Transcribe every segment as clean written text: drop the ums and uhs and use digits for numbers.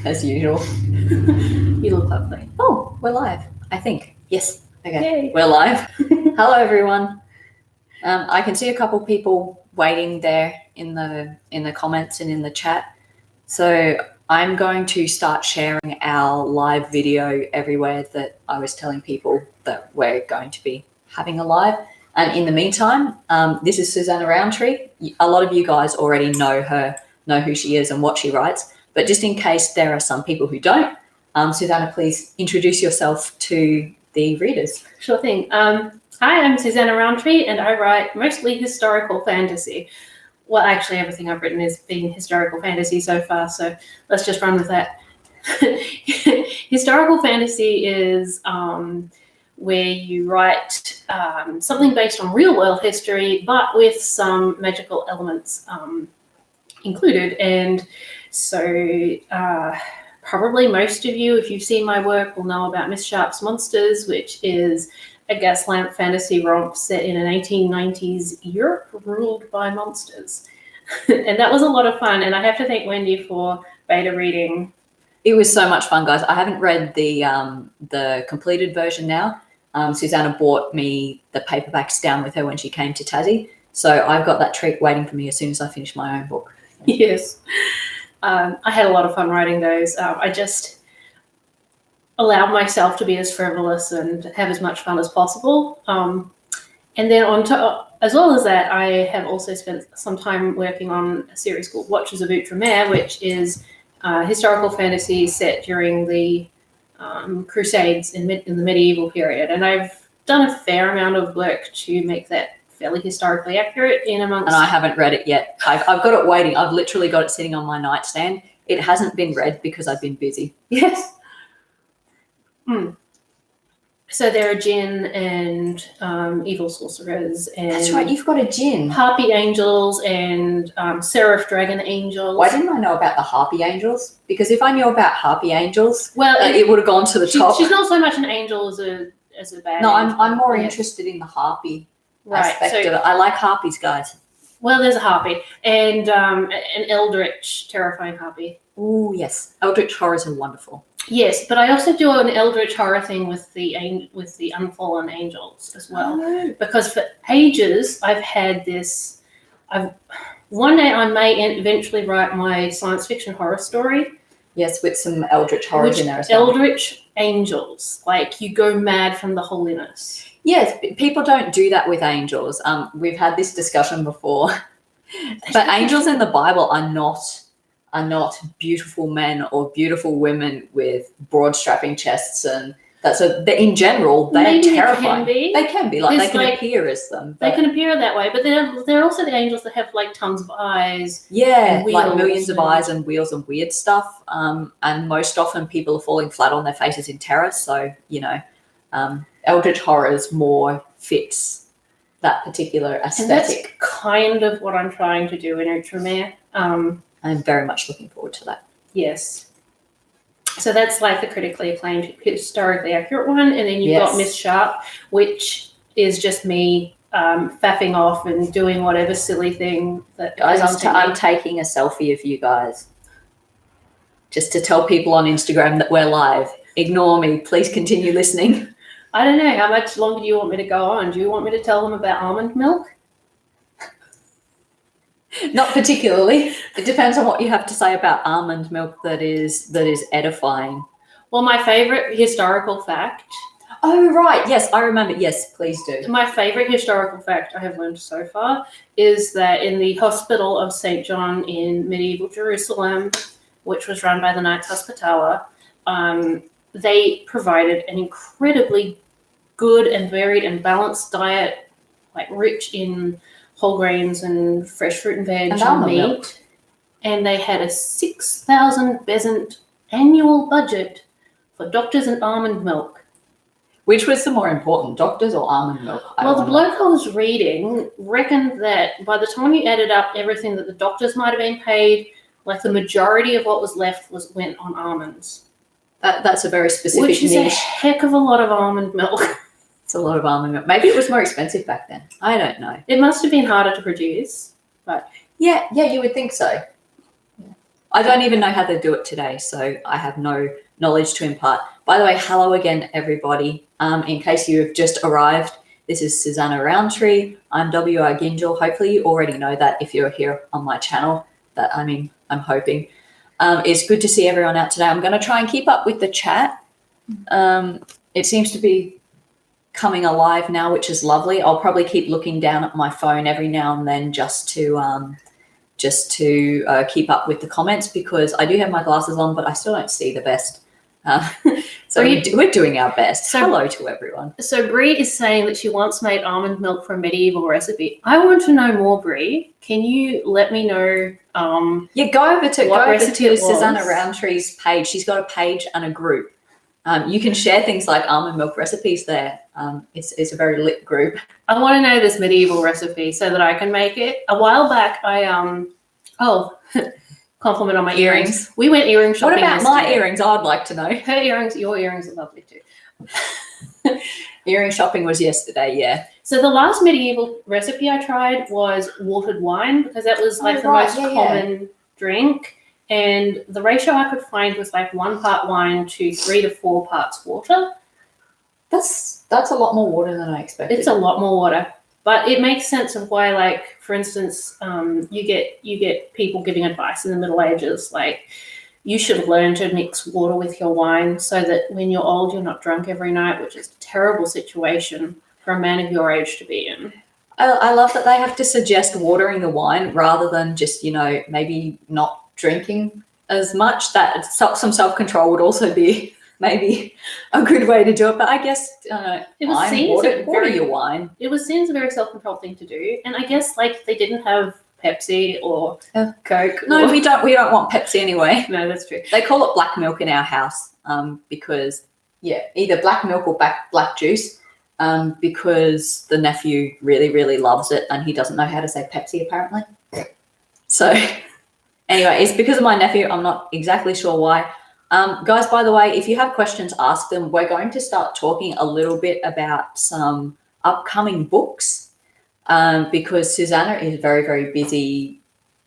as usual. You look lovely. Oh, we're live, I think. Yes. Okay. Yay. We're live. Hello, everyone. I can see a couple people waiting there in the comments and in the chat. So I'm going to start sharing our live video everywhere that I was telling people that we're going to be having a live. And in the meantime, this is Suzannah Rowntree. A lot of you guys already know her, know who she is and what she writes. But just in case there are some people who don't, Suzannah, please introduce yourself to the readers. Sure thing. Hi, I'm Suzannah Rowntree, and I write mostly historical fantasy. Well, actually, everything I've written has been historical fantasy so far, so let's just run with that. Historical fantasy is where you write something based on real-world history, but with some magical elements included. And so probably most of you, if you've seen my work, will know about Miss Sharp's Monsters, which is a gaslamp fantasy romp set in an 1890s Europe ruled by monsters. And that was a lot of fun. And I have to thank Wendy for beta reading. It was so much fun, guys. I haven't read the completed version now. Suzannah bought me the paperbacks down with her when she came to Tassie. So I've got that treat waiting for me as soon as I finish my own book. Yes. I had a lot of fun writing those. I just allowed myself to be as frivolous and have as much fun as possible. And then on top, as well as that, I have also spent some time working on a series called Watches of Outremer, which is historical fantasy set during the Crusades in the medieval period. And I've done a fair amount of work to make that fairly historically accurate in amongst... And I haven't read it yet. I've got it waiting. I've literally got it sitting on my nightstand. It hasn't been read because I've been busy. Yes. So there are djinn and evil sorcerers and... That's right, you've got a djinn. Harpy angels and seraph dragon angels. Why didn't I know about the harpy angels? Because if I knew about harpy angels, well, it would have gone to the top. She's not so much an angel as a bad No, angel. I'm more interested in the harpy aspect so, of it. I like harpies, guys. Well, there's a harpy and an eldritch, terrifying harpy. Oh, yes. Eldritch horrors are wonderful. Yes, but I also do an eldritch horror thing with the unfallen angels as well. Oh. Because for ages I've had this. One day I may eventually write my science fiction horror story. Yes, with some eldritch horrors in there as well. Eldritch angels, like you go mad from the holiness. Yes, people don't do that with angels. We've had this discussion before, but angels in the Bible are not beautiful men or beautiful women with broad strapping chests, and that's in general they're terrifying. They can be like they can appear as them. They can appear that way, but they're also the angels that have like tons of eyes. Yeah, like millions of eyes and wheels and weird stuff. And most often people are falling flat on their faces in terror. So Eldritch horrors more fits that particular aesthetic. And that's kind of what I'm trying to do in Outremer. I'm very much looking forward to that. Yes. So that's like the critically acclaimed, historically accurate one. And then you've got Miss Sharp, which is just me faffing off and doing whatever silly thing that... Guys, I'm taking a selfie of you guys. Just to tell people on Instagram that we're live. Ignore me. Please continue listening. I don't know. How much longer do you want me to go on? Do you want me to tell them about almond milk? Not particularly. It depends on what you have to say about almond milk that is edifying. Well, my favorite historical fact... Oh, right. Yes, I remember. Yes, please do. My favorite historical fact I have learned so far is that in the Hospital of St. John in medieval Jerusalem, which was run by the Knights Hospitaller, they provided an incredibly good and varied and balanced diet, like rich in whole grains and fresh fruit and veg and meat. Milk. And they had a 6,000 bezant annual budget for doctors and almond milk. Which was the more important, doctors or almond milk? Well, the bloke I was reading reckoned that by the time you added up everything that the doctors might have been paid, like the majority of what was left went on almonds. That's a very specific niche. Which is a heck of a lot of almond milk. It's a lot of almond milk. Maybe it was more expensive back then. I don't know. It must have been harder to produce, but yeah, you would think so. I don't even know how to do it today, so I have no knowledge to impart. By the way, hello again, everybody. In case you have just arrived, this is Suzannah Rowntree. I'm W.R. Gingell. Hopefully you already know that if you're here on my channel. I'm hoping. It's good to see everyone out today. I'm going to try and keep up with the chat. It seems to be coming alive now, which is lovely. I'll probably keep looking down at my phone every now and then just to keep up with the comments, because I do have my glasses on, but I still don't see the best. So we're doing our best. So, hello to everyone. So Brie is saying that she once made almond milk from a medieval recipe. I want to know more, Brie. Can you let me know? Go over to Suzannah Rowntree's page. She's got a page and a group. You can share things like almond milk recipes there. It's a very lit group. I want to know this medieval recipe so that I can make it. A while back, compliment on my earrings. We went earring shopping. What about my earrings? I'd like to know. Her earrings, your earrings are lovely too. Earring shopping was yesterday, yeah. So the last medieval recipe I tried was watered wine, because that was the most common drink. And the ratio I could find was like 1 part wine to 3 to 4 parts water. That's a lot more water than I expected. It's a lot more water, but it makes sense of why, like, for instance, you get people giving advice in the Middle Ages, like, you should learn to mix water with your wine so that when you're old, you're not drunk every night, which is a terrible situation for a man of your age to be in. I love that they have to suggest watering the wine rather than just, maybe not drinking as much. That some self-control would also be maybe a good way to do it. But I guess it was seen as water your wine. It was seen as a very self-controlled thing to do. And I guess, like, they didn't have Pepsi or Coke. No, we don't want Pepsi anyway. No, that's true. They call it black milk in our house because, either black milk or black juice, because the nephew really, really loves it and he doesn't know how to say Pepsi apparently. So anyway, it's because of my nephew. I'm not exactly sure why. Guys, by the way, if you have questions, ask them. We're going to start talking a little bit about some upcoming books. Because Suzannah is very, very busy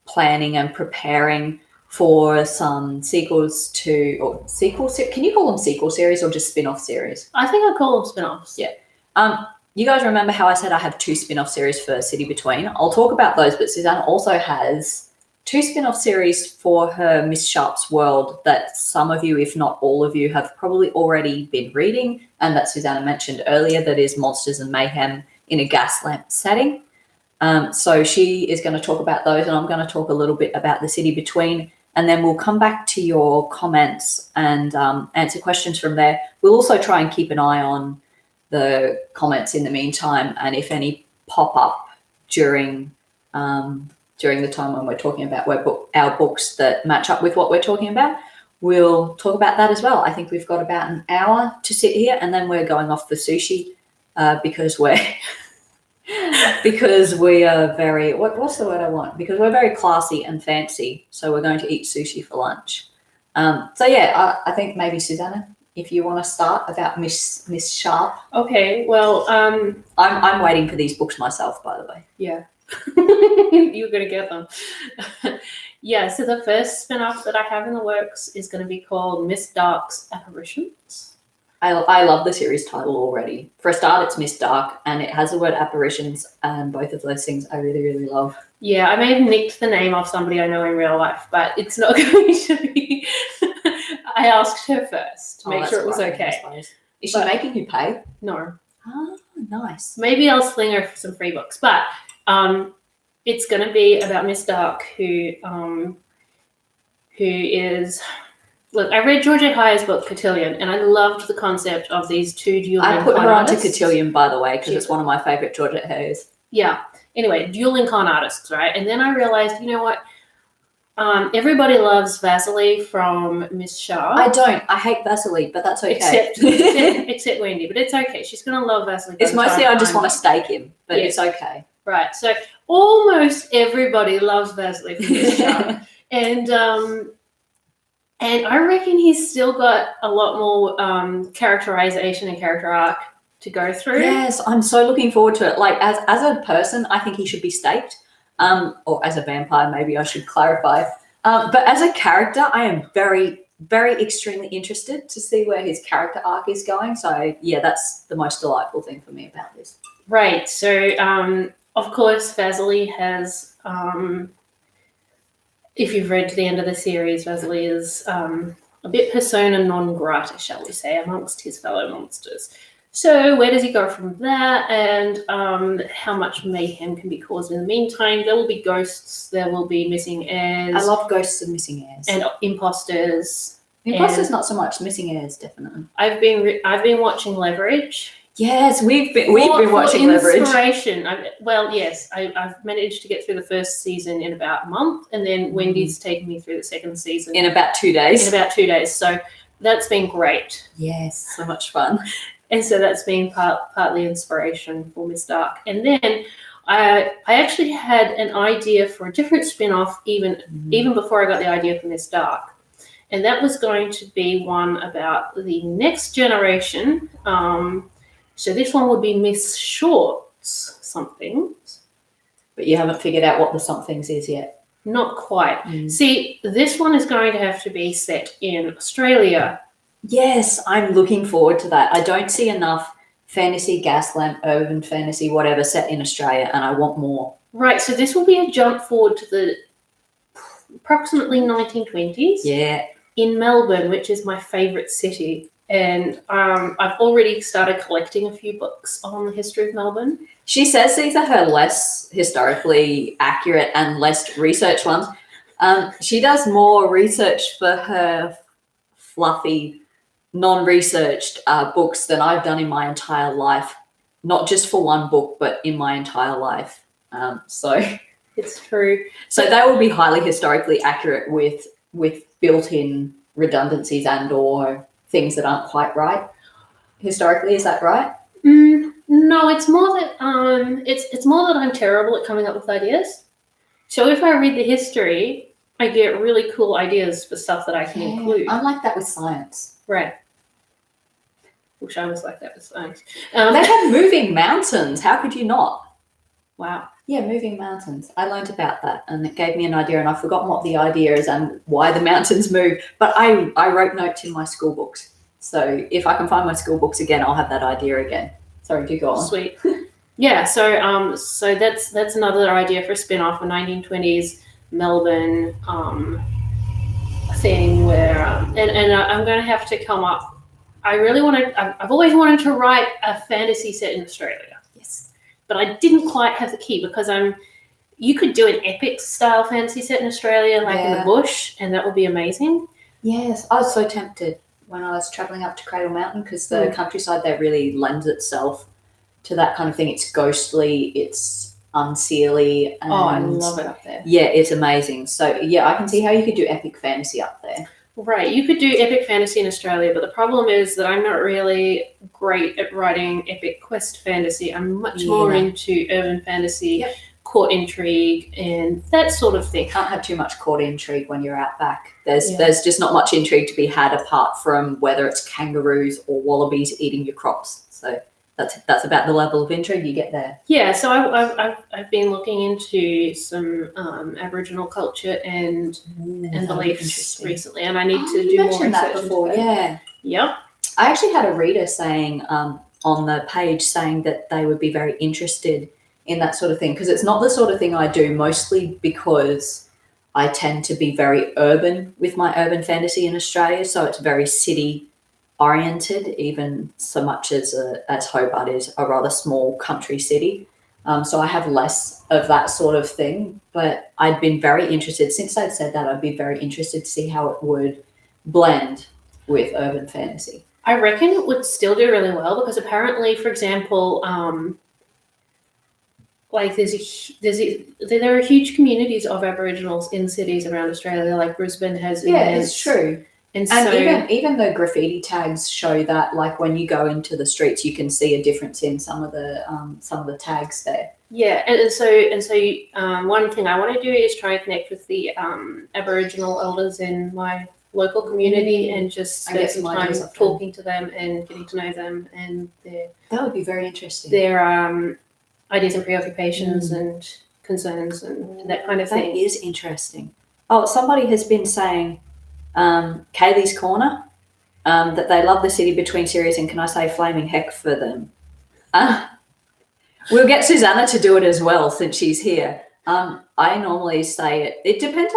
planning and preparing for some sequels can you call them sequel series or just spin-off series? I think I call them spin-offs. Yeah. You guys remember how I said I have 2 spin-off series for City Between? I'll talk about those, but Suzannah also has 2 spin-off series for her Miss Sharp's World that some of you, if not all of you, have probably already been reading, and that Suzannah mentioned earlier, that is Monsters and Mayhem in a Gaslamp setting. So she is going to talk about those, and I'm going to talk a little bit about the City Between, and then we'll come back to your comments and answer questions from there. We'll also try and keep an eye on the comments in the meantime, and if any pop up during the time when we're talking about our books that match up with what we're talking about, we'll talk about that as well. I think we've got about an hour to sit here, and then we're going off for sushi because we are very, what's the word I want? Because we're very classy and fancy, so we're going to eat sushi for lunch. I think maybe Suzannah, if you want to start about Miss Sharp. Okay, well, I'm waiting for these books myself, by the way. Yeah. You're going to get them. So the first spin-off that I have in the works is going to be called Miss Dark's Apparitions. I love the series title already. For a start, it's Miss Dark, and it has the word apparitions, and both of those things I really, really love. Yeah, I may have nicked the name off somebody I know in real life, but it's not going to be. I asked her first to make sure it was okay. Is she making you pay? No. Oh, nice. Maybe I'll sling her some free books, but it's going to be about Miss Dark, who is. Look, I read Georgette Heyer's book, Cotillion, and I loved the concept of these 2 dueling con artists. I put her onto Cotillion, by the way, because it's one of my favourite Georgette Heyer's. Yeah. Anyway, dueling con artists, right? And then I realised, you know what? Everybody loves Vasily from Miss Sharp. I don't. I hate Vasily, but that's okay. Except Wendy, but it's okay. She's going to love Vasily. It's mostly I just want to stake him, but it's okay. Right. So almost everybody loves Vasily from Miss Sharp. And I reckon he's still got a lot more characterization and character arc to go through. Yes, I'm so looking forward to it. Like, as a person, I think he should be staked. Or as a vampire, maybe I should clarify. But as a character, I am very, very extremely interested to see where his character arc is going. So yeah, that's the most delightful thing for me about this. Right. So, of course, Vasily has, if you've read to the end of the series, Vasily is a bit persona non grata, shall we say, amongst his fellow monsters. So where does he go from there, and how much mayhem can be caused in the meantime? There will be ghosts, there will be missing heirs. I love ghosts and missing heirs. And imposters. Imposters, not so much. Missing heirs, definitely. I've been watching Leverage. Yes, we've been watching Leverage. Inspiration. I've managed to get through the first season in about a month, and then Wendy's taken me through the second season in about 2 days. So that's been great. Yes, so much fun. And so that's been partly inspiration for Miss Dark. And then I actually had an idea for a different spin-off even before I got the idea for Miss Dark. And that was going to be one about the next generation. So this one would be Miss Short's something. But you haven't figured out what the somethings is yet. Not quite. See, this one is going to have to be set in Australia. Yes, I'm looking forward to that. I don't see enough fantasy, gaslamp, urban fantasy, whatever, set in Australia, and I want more. Right, so this will be a jump forward to the approximately 1920s. Yeah. In Melbourne, which is my favourite city. And I've already started collecting a few books on the history of Melbourne. She says these are her less historically accurate and less researched ones. She does more research for her fluffy, non-researched books than I've done in my entire life. Not just for one book, but in my entire life. So it's true. So they will be highly historically accurate with built-in redundancies and or things that aren't quite right historically. Is that right? No, it's more that it's more that I'm terrible at coming up with ideas. So if I read the history, I get really cool ideas for stuff that I can include. I'm like that with science. Right. Wish I was like that with science. They have moving mountains. How could you not? Wow. Yeah, moving mountains. I learned about that and it gave me an idea, and I've forgotten what the idea is and why the mountains move. But I wrote notes in my school books. So if I can find my school books again, I'll have that idea again. Sorry, do go on. Sweet. Yeah, so that's another idea for a spin-off, a 1920s Melbourne thing where and I'm going to have to come up. I've always wanted to write a fantasy set in Australia. Yes. But I didn't quite have the key because you could do an epic style fantasy set in Australia, like in the bush, and that would be amazing. Yes, I was so tempted when I was traveling up to Cradle Mountain because the countryside there really lends itself to that kind of thing. It's ghostly, it's unseelie. And I love it up there. Yeah, it's amazing. So yeah, I can see how you could do epic fantasy up there. Right, you could do epic fantasy in Australia, but the problem is that I'm not really great at writing epic quest fantasy. I'm much more into urban fantasy, court intrigue, and that sort of thing. Can't have too much court intrigue when you're out back. There's just not much intrigue to be had apart from whether it's kangaroos or wallabies eating your crops. So that's about the level of intrigue you get there. Yeah, so I've been looking into some Aboriginal culture and beliefs recently, and I need to do more research that before. Yeah. Yep. I actually had a reader saying on the page saying that they would be very interested in that sort of thing because it's not the sort of thing I do, mostly because I tend to be very urban with my urban fantasy in Australia, so it's very city oriented, even so much as Hobart is a rather small country city. So I have less of that sort of thing, but I'd been very interested, since I'd said that, I'd be very interested to see how it would blend with urban fantasy. I reckon it would still do really well because apparently, for example, like there are huge communities of Aboriginals in cities around Australia, like Brisbane has. Yeah, it's true. And so, even the graffiti tags show that, like when you go into the streets, you can see a difference in some of the tags there. Yeah, and so one thing I want to do is try and connect with the Aboriginal elders in my local community and just spend some time talking to them and getting to know them and that would be very interesting. Their ideas and preoccupations and concerns and that kind of thing. That is interesting. Oh, somebody has been saying Kaylee's Corner, that they love the City Between series, and can I say flaming heck for them? We'll get Suzannah to do it as well since she's here. I normally say it. It depends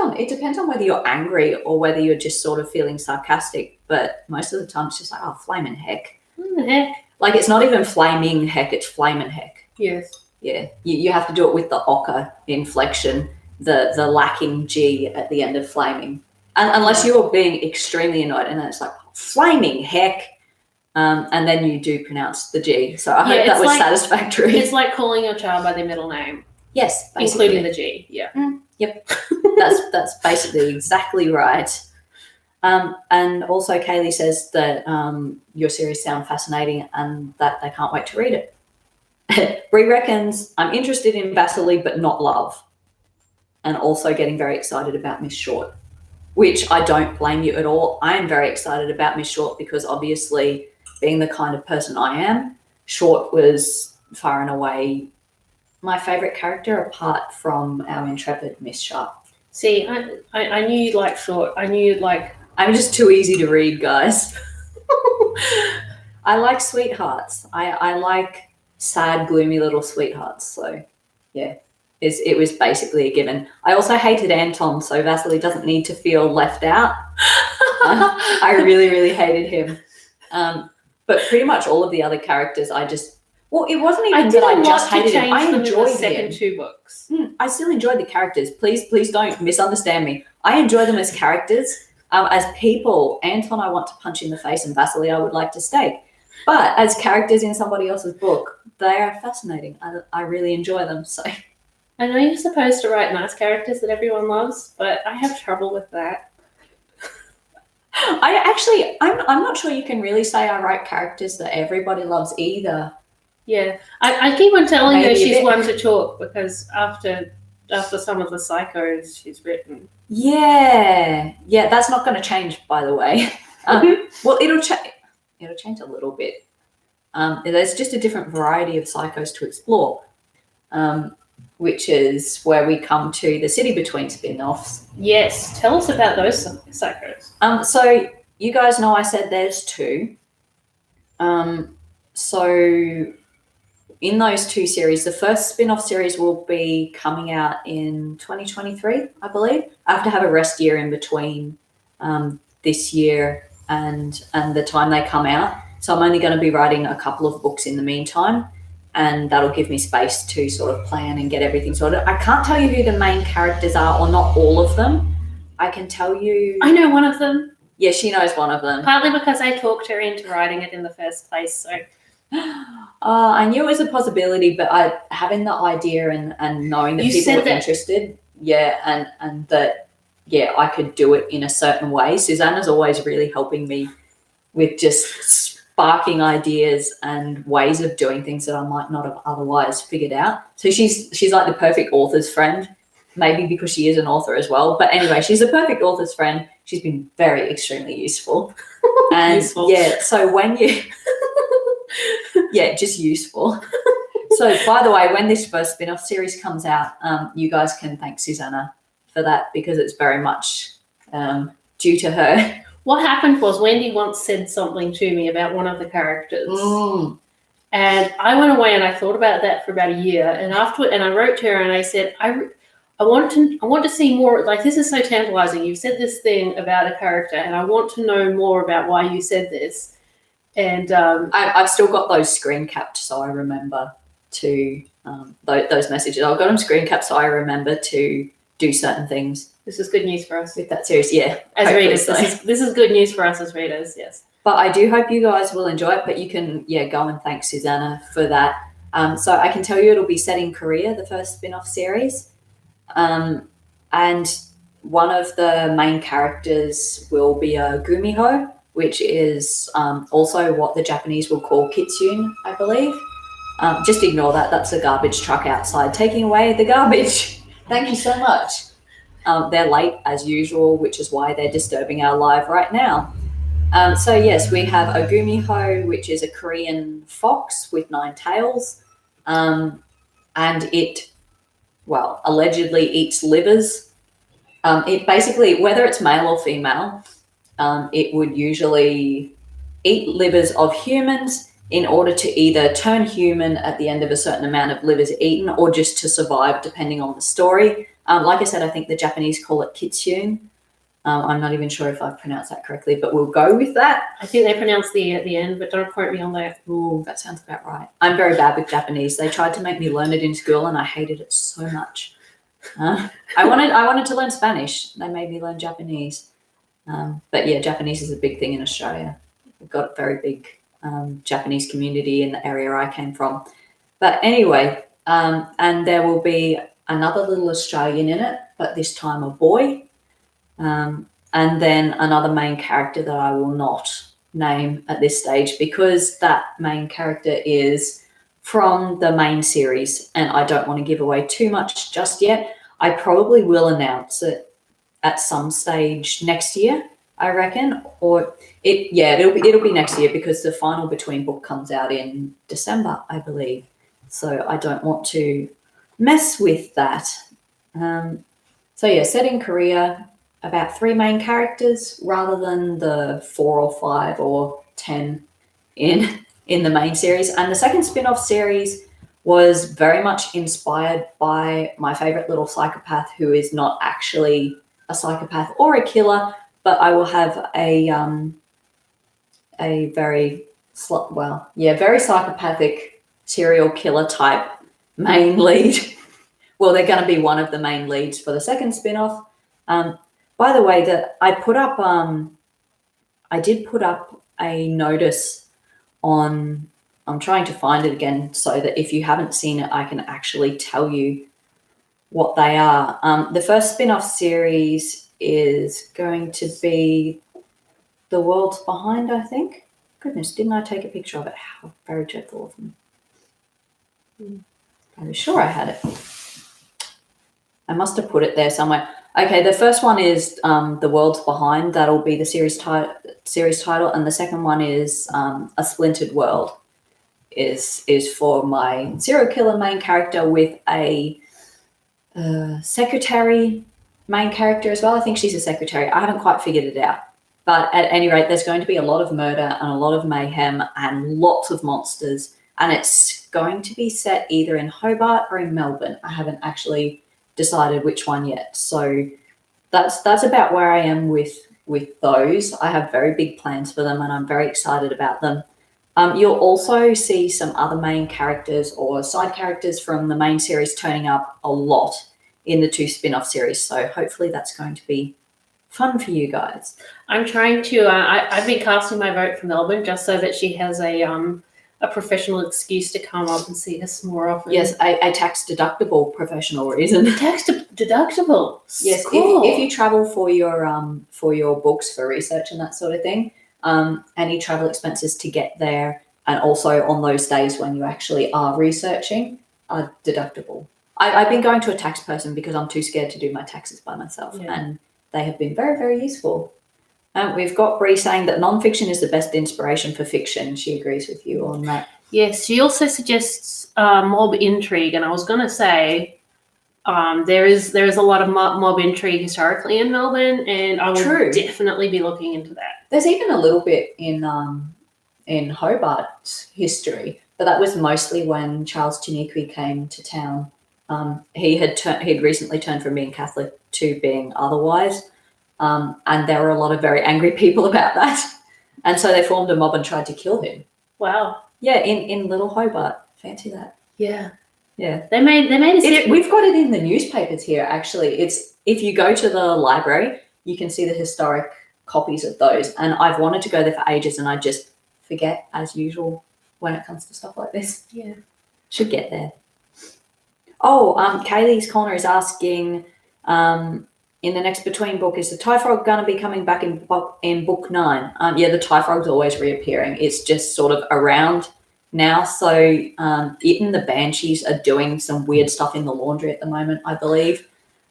on whether you're angry or whether you're just sort of feeling sarcastic. But most of the time, it's just like, oh, flaming heck. Heck. Like, it's not even flaming heck; it's flaming heck. Yes. Yeah, you have to do it with the ochre inflection, the lacking G at the end of flaming, unless you're being extremely annoyed, and then it's like flaming heck. And then you do pronounce the G. So I hope that was satisfactory. It's like calling your child by their middle name. Yes, basically. Including the G. Yeah. Yep. That's basically exactly right. And also Kaylee says that your series sound fascinating and that they can't wait to read it. Bree reckons, I'm interested in Vasily but not love. And also getting very excited about Miss Short, which I don't blame you at all. I am very excited about Miss Short because obviously, being the kind of person I am, Short was far and away my favourite character apart from our intrepid Miss Sharp. See, I knew you'd like Short. I knew you'd like... I'm just too easy to read, guys. I like sweethearts. I like sad, gloomy little sweethearts. So, yeah, it was basically a given. I also hated Anton, so Vasily doesn't need to feel left out. I really, really hated him. But pretty much all of the other characters, it wasn't even that I just hated him. I enjoyed the second 2 books. I still enjoyed the characters. Please don't misunderstand me. I enjoy them as characters. As people, Anton I want to punch in the face and Vasily I would like to stake. But as characters in somebody else's book, they are fascinating. I really enjoy them. So I know you're supposed to write nice characters that everyone loves, but I have trouble with that. I'm not sure you can really say I write characters that everybody loves either. Yeah, I keep on telling her she's one to talk because after some of the psychos she's written. Yeah, that's not going to change, by the way. Well, it'll change a little bit. There's just a different variety of psychos to explore, which is where we come to the City Between spin-offs. Yes, tell us about those psychos. So you guys know I said there's 2. So in those 2 series, the first spin-off series will be coming out in 2023, I believe. I have to have a rest year in between this year and the time they come out. So I'm only going to be writing a couple of books in the meantime, and that'll give me space to sort of plan and get everything sorted. I can't tell you who the main characters are, or not all of them. I can tell you... I know one of them. Yeah, she knows one of them. Partly because I talked her into writing it in the first place, so... I knew it was a possibility, but having the idea and knowing that people were interested, and that, I could do it in a certain way. Suzannah's always really helping me with just sparking ideas and ways of doing things that I might not have otherwise figured out. So she's like the perfect author's friend, maybe because she is an author as well. But anyway, she's a perfect author's friend. She's been extremely useful. And useful. So when you... just useful. So, by the way, when this first spin-off series comes out, you guys can thank Suzannah for that because it's very much due to her. What happened was Wendy once said something to me about one of the characters. And I went away and I thought about that for about a year. And I wrote to her and I said, I want to see more. Like, this is so tantalizing. You said this thing about a character and I want to know more about why you said this. And I've still got those screen capped, so I remember to those messages. I've got them screen capped, so I remember to do certain things. This is good news for us with that series. Yeah, as readers, this is good news for us as readers. Yes, but I do hope you guys will enjoy it. But you can go and thank Suzannah for that. So I can tell you it'll be set in Korea, the first spin-off series, and one of the main characters will be a Gumiho, which is also what the Japanese will call kitsune, I believe. Just ignore that. That's a garbage truck outside taking away the garbage. Thank you so much. They're late as usual, which is why they're disturbing our live right now. So yes, we have a Gumiho, which is a Korean fox with 9 tails. And it, allegedly eats livers. It basically, whether it's male or female, it would usually eat livers of humans in order to either turn human at the end of a certain amount of livers eaten, or just to survive, depending on the story. Like I said, I think the Japanese call it kitsune. I'm not even sure if I've pronounced that correctly, but we'll go with that. I think they pronounce the at the end, but don't quote me on that. Ooh, that sounds about right. I'm very bad with Japanese. They tried to make me learn it in school, and I hated it so much. I wanted to learn Spanish. They made me learn Japanese. But yeah, Japanese is a big thing in Australia. We've got a very big Japanese community in the area I came from. But anyway, and there will be another little Australian in it, but this time a boy. And then another main character that I will not name at this stage, because that main character is from the main series, and I don't want to give away too much just yet. I probably will announce it at some stage next year, I reckon, or it'll be next year, because the final Between book comes out in December, I believe. So I don't want to mess with that. So yeah, set in Korea, about 3 main characters rather than the 4 or 5 or 10 in the main series. And the second spin-off series was very much inspired by my favorite little psychopath, who is not actually a psychopath or a killer, but I will have a very psychopathic serial killer type main lead. Well, they're going to be one of the main leads for the second spin-off. By the way, that I did put up a notice on, I'm trying to find it again so that if you haven't seen it, I can actually tell you what they are. The first spin-off series is going to be The World's Behind, I think. Goodness, didn't I take a picture of it? How very dreadful of me. I'm sure I had it. I must have put it there somewhere. Okay, the first one is The World's Behind. That'll be the series title, and the second one is A Splintered World. Is for my serial killer main character with a secretary main character as well. I think she's a secretary. I haven't quite figured it out. But at any rate, there's going to be a lot of murder and a lot of mayhem and lots of monsters. And it's going to be set either in Hobart or in Melbourne. I haven't actually decided which one yet. So that's about where I am with those. I have very big plans for them, and I'm very excited about them. You'll also see some other main characters or side characters from the main series turning up a lot in the 2 spin-off series. So hopefully that's going to be fun for you guys. I'm trying to, I've been casting my vote for Melbourne just so that she has a professional excuse to come up and see us more often. Yes, a tax-deductible professional reason. Tax-deductible? Yes, cool. if you travel for your books, for research and that sort of thing, any travel expenses to get there, and also on those days when you actually are researching, are deductible. I've been going to a tax person because I'm too scared to do my taxes by myself, and they have been very, very useful. We've got Bree saying that nonfiction is the best inspiration for fiction. She agrees with you on that. Yes, she also suggests mob intrigue, and I was going to say there is a lot of mob intrigue historically in Melbourne, and I will definitely be looking into that. There's even a little bit in Hobart's history, but that was mostly when Charles Chiniquy came to town. He'd recently turned from being Catholic to being otherwise. And there were a lot of very angry people about that. And so they formed a mob and tried to kill him. Wow. Yeah, in Little Hobart. Fancy that. Yeah. Yeah. They made a series. We've got it in the newspapers here, actually. It's, if you go to the library, you can see the historic copies of those. And I've wanted to go there for ages, and I just forget, as usual, when it comes to stuff like this. Yeah. Should get there. Oh, Kaylee's Corner is asking, in the next Between book, is the Tie Frog going to be coming back in book 9? Yeah, the Tie Frog's always reappearing. It's just sort of around now. So it and the Banshees are doing some weird stuff in the laundry at the moment, I believe,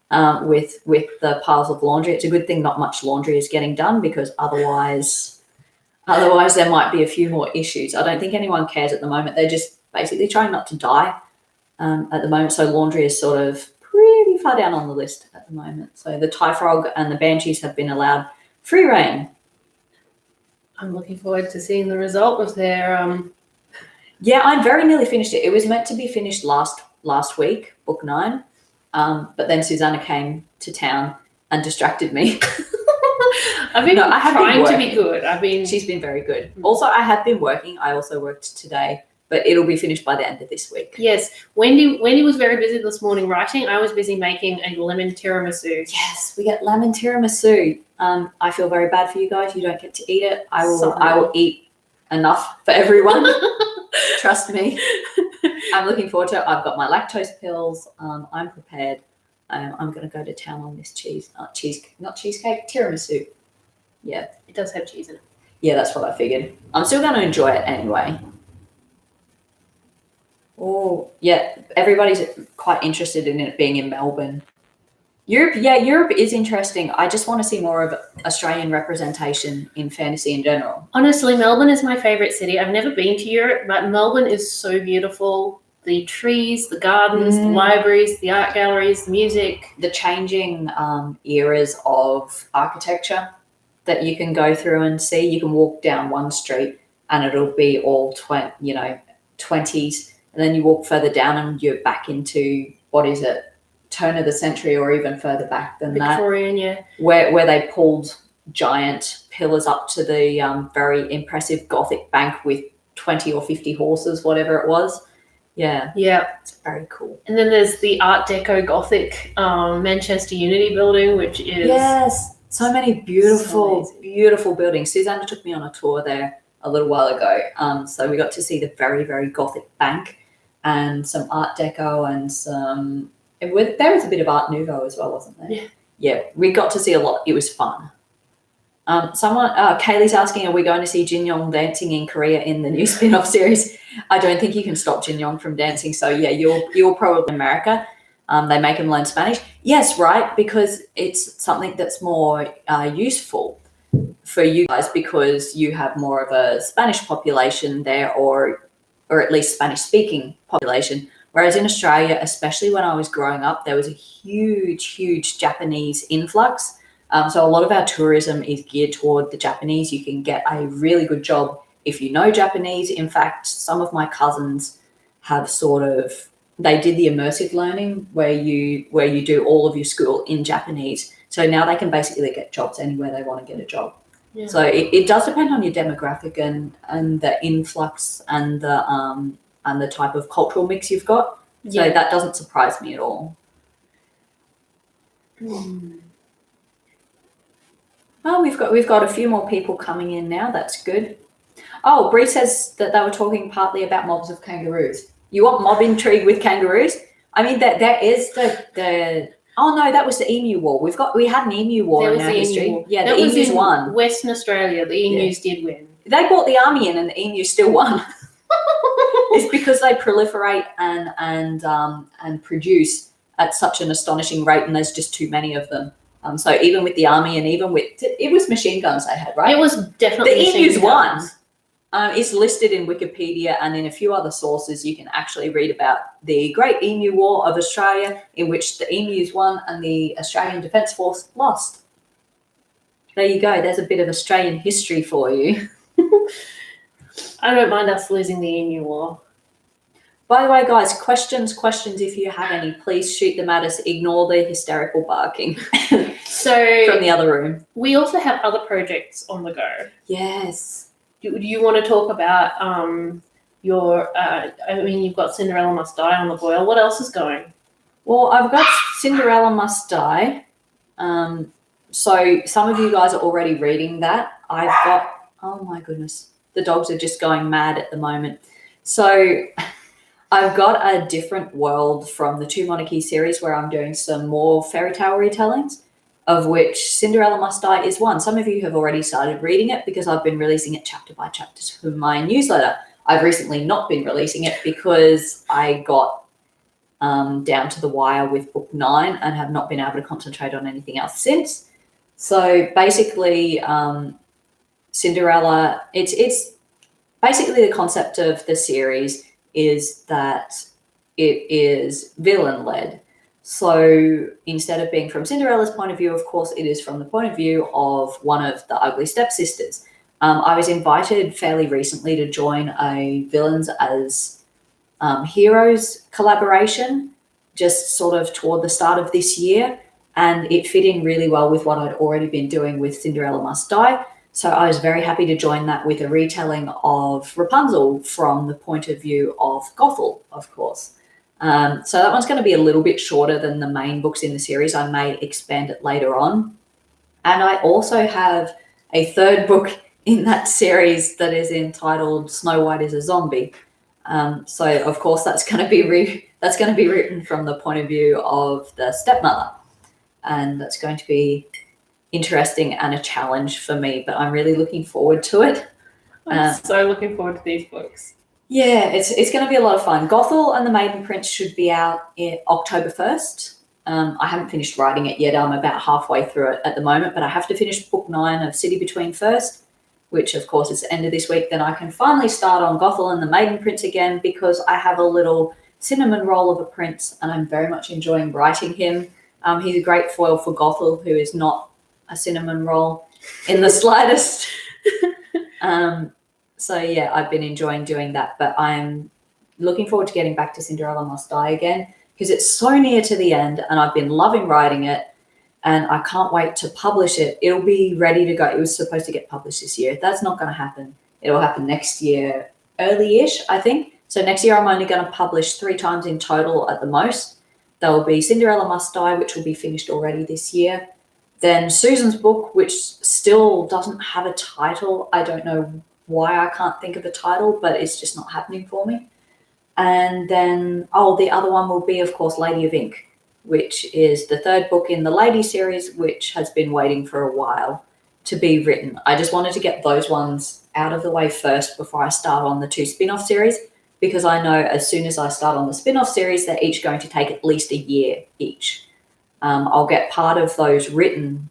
with the piles of laundry. It's a good thing not much laundry is getting done, because otherwise there might be a few more issues. I don't think anyone cares at the moment. They're just basically trying not to die at the moment. So laundry is sort of pretty far down on the list at the moment. So the Thai frog and the banshees have been allowed free reign. I'm looking forward to seeing the result of their. Yeah, I'm very nearly finished it. It was meant to be finished last week, book 9, but then Suzannah came to town and distracted me. I've been trying to be good. She's been very good. Also, I have been working. I also worked today, but it'll be finished by the end of this week. Yes, Wendy was very busy this morning writing. I was busy making a lemon tiramisu. Yes, we get lemon tiramisu. I feel very bad for you guys. You don't get to eat it. I will eat enough for everyone. Trust me. I'm looking forward to it. I've got my lactose pills. I'm prepared. I'm going to go to town on this not cheesecake, tiramisu. Yeah. It does have cheese in it. Yeah, that's what I figured. I'm still going to enjoy it anyway. Oh, yeah. Everybody's quite interested in it being in Melbourne. Europe is interesting. I just want to see more of Australian representation in fantasy in general. Honestly, Melbourne is my favourite city. I've never been to Europe, but Melbourne is so beautiful. The trees, the gardens, the libraries, the art galleries, the music. The changing eras of architecture that you can go through and see. You can walk down one street and it'll be all 20s, and then you walk further down and you're back into, what is it, turn of the century or even further back than Victorian, that. Where they pulled giant pillars up to the very impressive Gothic bank with 20 or 50 horses, whatever it was. Yeah. It's very cool. And then there's the Art Deco Gothic Manchester Unity building, which is... Yes, so many beautiful buildings. Suzannah took me on a tour there a little while ago. So we got to see the very, very Gothic bank and some Art Deco and some... There was a bit of Art Nouveau as well, wasn't there? Yeah, we got to see a lot. It was fun. Kaylee's asking, are we going to see Jin Yong dancing in Korea in the new spin-off series? I don't think you can stop Jin Yong from dancing. So yeah, you'll probably in America. They make him learn Spanish. Yes, right, because it's something that's more useful for you guys because you have more of a Spanish population there, or at least Spanish-speaking population. Whereas in Australia, especially when I was growing up, there was a huge Japanese influx. So a lot of our tourism is geared toward the Japanese. You can get a really good job if you know Japanese. In fact, some of my cousins have they did the immersive learning where you do all of your school in Japanese. So now they can basically get jobs anywhere they want to get a job. Yeah. So it does depend on your demographic and the influx and the type of cultural mix you've got. So that doesn't surprise me at all. Oh, we've got a few more people coming in now. That's good. Oh, Bree says that they were talking partly about mobs of kangaroos. You want mob intrigue with kangaroos? I mean, there is the. Oh no, that was the emu war. We had an emu war in our history. Yeah, the emus won. Western Australia, the emus did win. They brought the army in, and the emus still won. It's because they proliferate and produce at such an astonishing rate, and there's just too many of them. So even with the army and even with it was machine guns they had, right? It was definitely the emus won. It's listed in Wikipedia and in a few other sources. You can actually read about the Great Emu War of Australia, in which the emus won and the Australian Defence Force lost. There you go. There's a bit of Australian history for you. I don't mind us losing the emu war. By the way, guys, questions, if you have any, please shoot them at us. Ignore the hysterical barking from the other room. We also have other projects on the go. Yes. Do you want to talk about you've got Cinderella Must Die on the boil. What else is going? Well, I've got Cinderella Must Die. So some of you guys are already reading that. I've got, oh my goodness, the dogs are just going mad at the moment. So I've got a different world from the Two Monarchies series where I'm doing some more fairy tale retellings, of which Cinderella Must Die is one. Some of you have already started reading it because I've been releasing it chapter by chapter to my newsletter. I've recently not been releasing it because I got down to the wire with book 9 and have not been able to concentrate on anything else since. So basically, Cinderella, it's basically the concept of the series is that it is villain-led. So instead of being from Cinderella's point of view, of course, it is from the point of view of one of the ugly stepsisters. I was invited fairly recently to join a Villains as Heroes collaboration, just sort of toward the start of this year, and it fit in really well with what I'd already been doing with Cinderella Must Die. So I was very happy to join that with a retelling of Rapunzel from the point of view of Gothel, of course. So that one's going to be a little bit shorter than the main books in the series. I may expand it later on. And I also have a third book in that series that is entitled Snow White is a Zombie. So of course that's going to be written from the point of view of the stepmother, and that's going to be interesting and a challenge for me. But I'm really looking forward to it. I'm so looking forward to these books. Yeah, it's going to be a lot of fun. Gothel and the Maiden Prince should be out in October 1st. I haven't finished writing it yet. I'm about halfway through it at the moment, but I have to finish book 9 of City Between first, which of course is the end of this week. Then I can finally start on Gothel and the Maiden Prince again, because I have a little cinnamon roll of a prince and I'm very much enjoying writing him. He's a great foil for Gothel, who is not a cinnamon roll in the slightest. So yeah, I've been enjoying doing that, but I'm looking forward to getting back to Cinderella Must Die again, because it's so near to the end and I've been loving writing it, and I can't wait to publish it. It'll be ready to go. It was supposed to get published this year. That's not going to happen. It'll happen next year, early-ish, I think. So next year I'm only going to publish 3 times in total at the most. There will be Cinderella Must Die, which will be finished already this year. Then Susan's book, which still doesn't have a title. I don't know why I can't think of a title, but it's just not happening for me. And then, the other one will be, of course, Lady of Ink, which is the 3rd book in the Lady series, which has been waiting for a while to be written. I just wanted to get those ones out of the way first before I start on the 2 spin-off series, because I know as soon as I start on the spin-off series, they're each going to take at least a year each. I'll get part of those written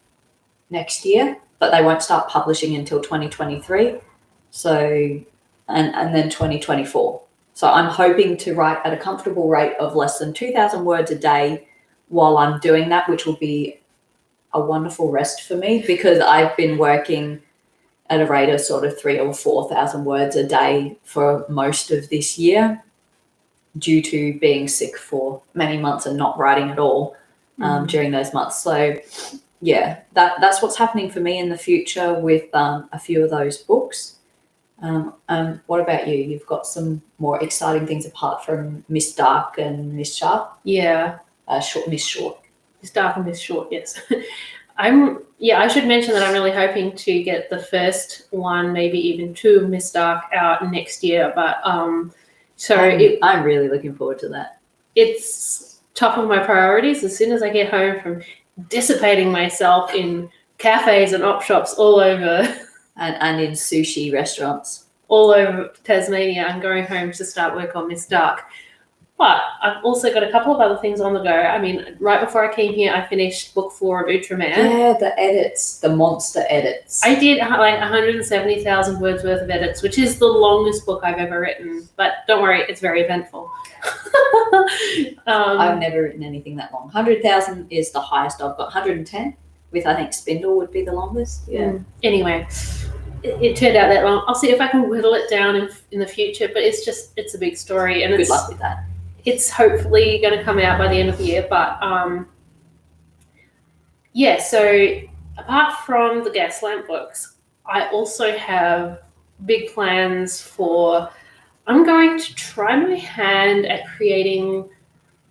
next year, but they won't start publishing until 2023. So, and then 2024. So I'm hoping to write at a comfortable rate of less than 2,000 words a day while I'm doing that, which will be a wonderful rest for me, because I've been working at a rate of sort of 3,000 or 4,000 words a day for most of this year, due to being sick for many months and not writing at all during those months. So yeah, that's what's happening for me in the future with a few of those books. What about you? You've got some more exciting things apart from Miss Dark and Miss Sharp? Yeah. Miss Short. Miss Dark and Miss Short, yes. I should mention that I'm really hoping to get the first one, maybe even 2 of Miss Dark out next year. But I'm really looking forward to that. It's top of my priorities. As soon as I get home from dissipating myself in cafes and op shops all over. And in sushi restaurants. All over Tasmania, I'm going home to start work on Miss Dark. But I've also got a couple of other things on the go. I mean, right before I came here, I finished book 4 of Ultraman. Yeah, the edits, the monster edits. I did like 170,000 words worth of edits, which is the longest book I've ever written. But don't worry, it's very eventful. I've never written anything that long. 100,000 is the highest I've got. 110, with I think Spindle would be the longest. Yeah. Anyway, it turned out that long. I'll see if I can whittle it down in the future. But it's a big story, and good luck with that. It's hopefully going to come out by the end of the year. But so apart from the Gaslamp books, I also have big plans for. I'm going to try my hand at creating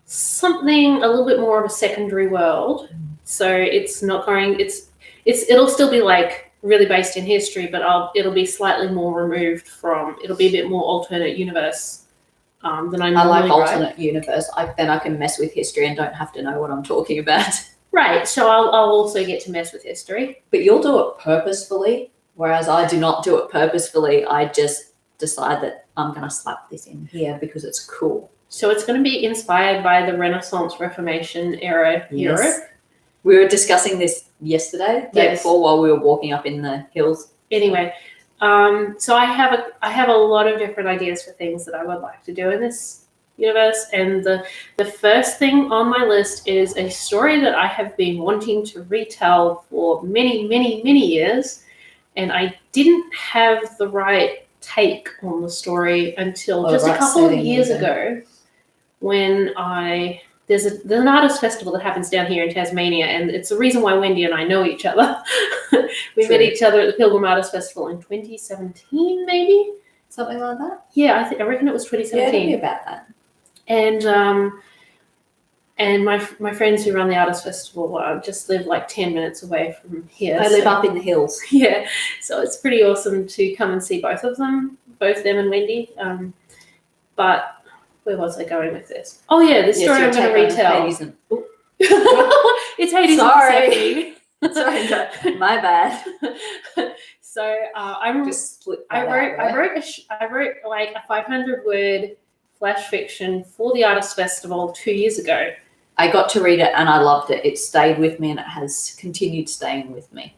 something a little bit more of a secondary world. So it's not going. It'll still be like really based in history, but it'll be slightly more removed from. It'll be a bit more alternate universe. Than I like alternate universe. Then I can mess with history and don't have to know what I'm talking about. Right. So I'll also get to mess with history. But you'll do it purposefully, whereas I do not do it purposefully. I just decide that I'm going to slap this in here because it's cool. So it's going to be inspired by the Renaissance Reformation era Europe. We were discussing this yesterday, day before, while we were walking up in the hills. Anyway. So I have a lot of different ideas for things that I would like to do in this universe. And the first thing on my list is a story that I have been wanting to retell for many, many, many years. And I didn't have the right take on the story until just a couple of years ago, when there's an artist festival that happens down here in Tasmania, and it's the reason why Wendy and I know each other. We met each other at the Pilgrim Artist Festival in 2017, maybe? Something like that? Yeah, I reckon it was 2017. Yeah, it'd be about that. And my friends who run the artist festival just live like 10 minutes away from here. They live up in the hills. Yeah, so it's pretty awesome to come and see both them and Wendy. But where was I going with this? Oh yeah, this story I'm going to retell. It's Hades Sorry. and Persephone. Sorry, my bad. So I wrote like a 500-word flash fiction for the artist festival 2 years ago. I got to read it and I loved it. It stayed with me and it has continued staying with me.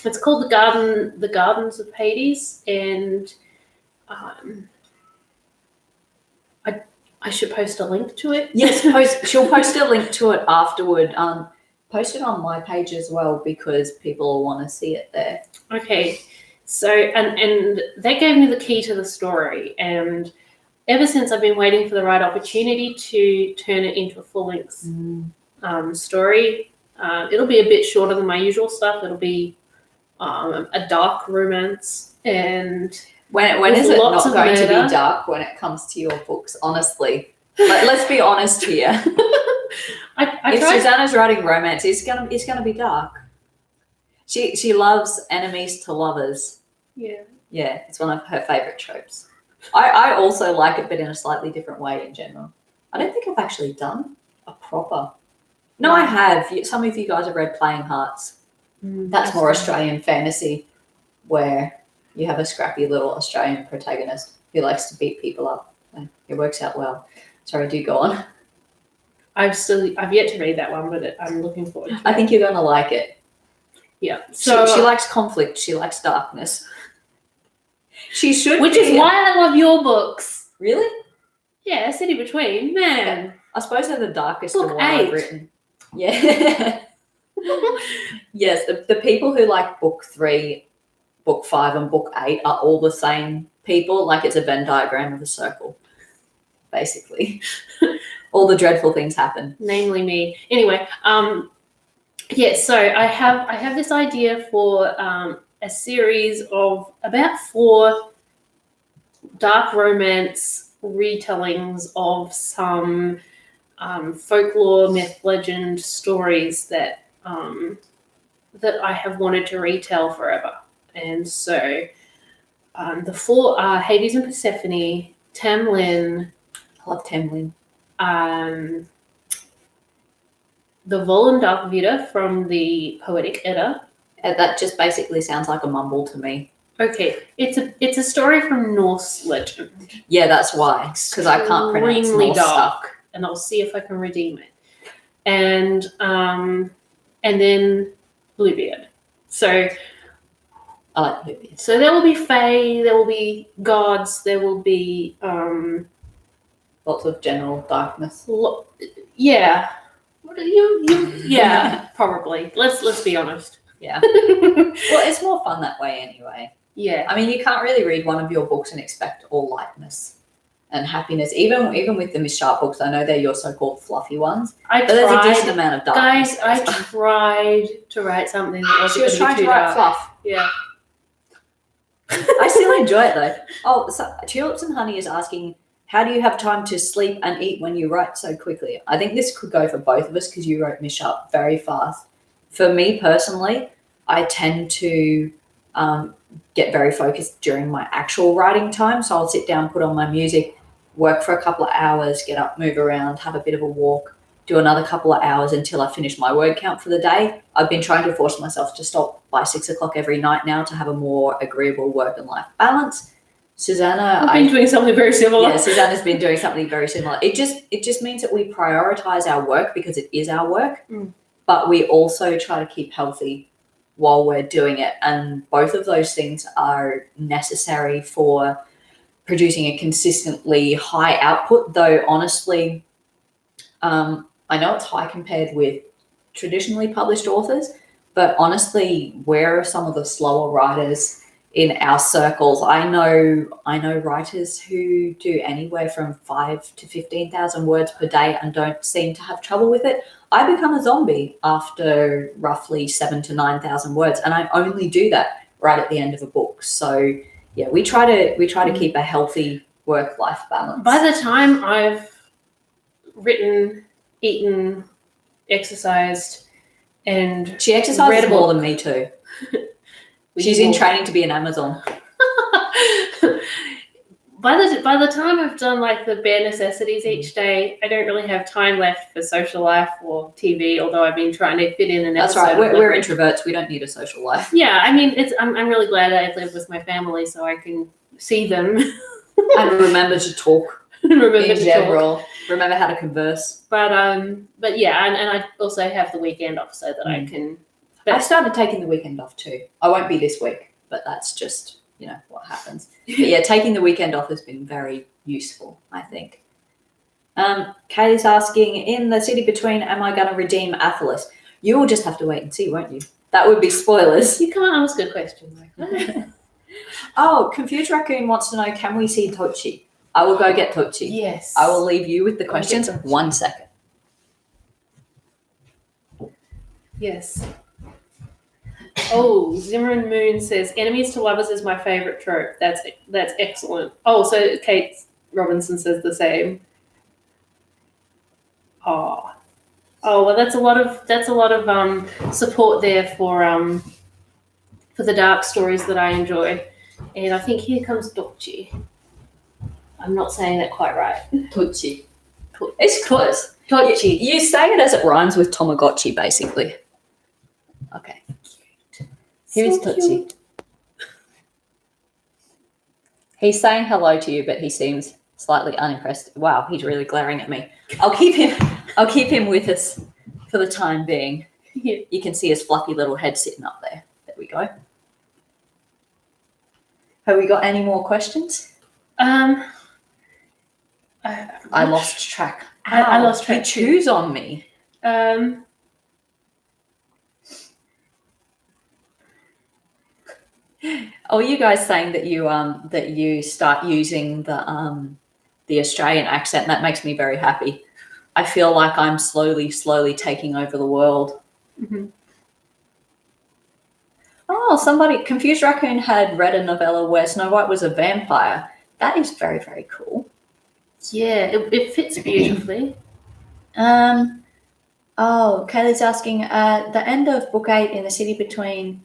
It's called The Gardens of Hades, and I should post a link to it. Yes, she'll post a link to it afterward. Post it on my page as well, because people will want to see it there. Okay, so and that gave me the key to the story, and ever since I've been waiting for the right opportunity to turn it into a full-length story. It'll be a bit shorter than my usual stuff. It'll be a dark romance, and when is it not going to be dark when it comes to your books? Honestly, let's be honest here. If Suzannah's writing romance, it's gonna be dark. She loves enemies to lovers. Yeah, it's one of her favorite tropes. I also like it, but in a slightly different way in general. I don't think I've actually done a proper. No, I have. Some of you guys have read Playing Hearts. That's more Australian fantasy, where you have a scrappy little Australian protagonist who likes to beat people up. And it works out well. Sorry, do go on. I've yet to read that one, but I'm looking forward to it. I think you're going to like it. Yeah. So she likes conflict. She likes darkness. She should. Which is why I love your books. Really? Yeah, City Between. Man. Yeah. I suppose they're the darkest Book of what I've written. Yeah. Yes, the people who like book 3, book 5, and book 8 are all the same people. Like it's a Venn diagram of a circle, basically. All the dreadful things happen. Namely me. Anyway, so I have this idea for a series of about 4 dark romance retellings of some folklore, myth, legend stories that I have wanted to retell forever. And so the 4 are Hades and Persephone, Tamlin. I love Tamlin. The Vol and Dark Vita from the Poetic Edda. That just basically sounds like a mumble to me. Okay, it's a story from Norse legend. Yeah, that's why, because I can't pronounce Norse stuff. And I'll see if I can redeem it. And then Bluebeard. So I like Bluebeard. So there will be fae, there will be gods, there will be lots of general darkness. Yeah. What are you? Yeah, probably. Let's be honest. Yeah. Well, it's more fun that way anyway. Yeah. I mean, you can't really read one of your books and expect all lightness and happiness. Even with the Miss Sharp books, I know they're your so-called fluffy ones. But there's a decent amount of darkness. Guys, I tried to write something that wasn't She was trying to write fluff. Yeah. I still enjoy it though. Oh, so Tulips and Honey is asking, how do you have time to sleep and eat when you write so quickly? I think this could go for both of us because you wrote Miss Sharp very fast. For me personally, I tend to get very focused during my actual writing time. So I'll sit down, put on my music, work for a couple of hours, get up, move around, have a bit of a walk, do another couple of hours until I finish my word count for the day. I've been trying to force myself to stop by 6 o'clock every night now to have a more agreeable work and life balance. Susanna, I've been doing something very similar. Yeah, Susanna's been doing something very similar. It just means that we prioritize our work because it is our work, but we also try to keep healthy while we're doing it. And both of those things are necessary for producing a consistently high output, though honestly, I know it's high compared with traditionally published authors, but honestly, where are some of the slower writers in our circles? I know writers who do anywhere from 5 to 15,000 words per day and don't seem to have trouble with it. I become a zombie after roughly 7 to 9,000 words, and I only do that right at the end of a book. So yeah, we try to keep a healthy work-life balance. By the time I've written, eaten, exercised, and She exercises more than me too. She's in training to be an Amazon. By the time I've done like the bare necessities each day, I don't really have time left for social life or TV, although I've been trying to fit in an episode. That's right. We're introverts. We don't need a social life. Yeah, I mean, I'm really glad I live with my family so I can see them. And remember to talk. Remember how to converse. But yeah, and I also have the weekend off so that I can. I've started taking the weekend off too. I won't be this week, but that's just, what happens. But yeah, taking the weekend off has been very useful, I think. Kaylee's asking, in the city between, am I going to redeem Athelis? You will just have to wait and see, won't you? That would be spoilers. You can't ask good questions. Oh, Confused Raccoon wants to know, can we see Tochi? I will go get Tochi. Yes. I will leave you with the questions. 1 second. Yes. Oh, Zimmerman Moon says, enemies to lovers is my favorite trope. That's excellent. Oh, so Kate Robinson says the same. Oh, well, that's a lot of support there for the dark stories that I enjoy. And I think here comes Dochi. I'm not saying that quite right. Tochi. It's close. Tochi. You say it as it rhymes with Tamagotchi, basically. Okay. Here's Tochi. He's saying hello to you, but he seems slightly unimpressed. Wow, he's really glaring at me. I'll keep him with us for the time being. Yeah. You can see his fluffy little head sitting up there. There we go. Have we got any more questions? I lost track. I lost track. You choose on me. Oh, you guys saying that you start using the Australian accent, that makes me very happy. I feel like I'm slowly taking over the world. Mm-hmm. Oh, somebody, Confused Raccoon had read a novella where Snow White was a vampire. That is very, very cool. Yeah, it fits beautifully. Oh, Kaylee's asking, at the end of book 8 in the city between,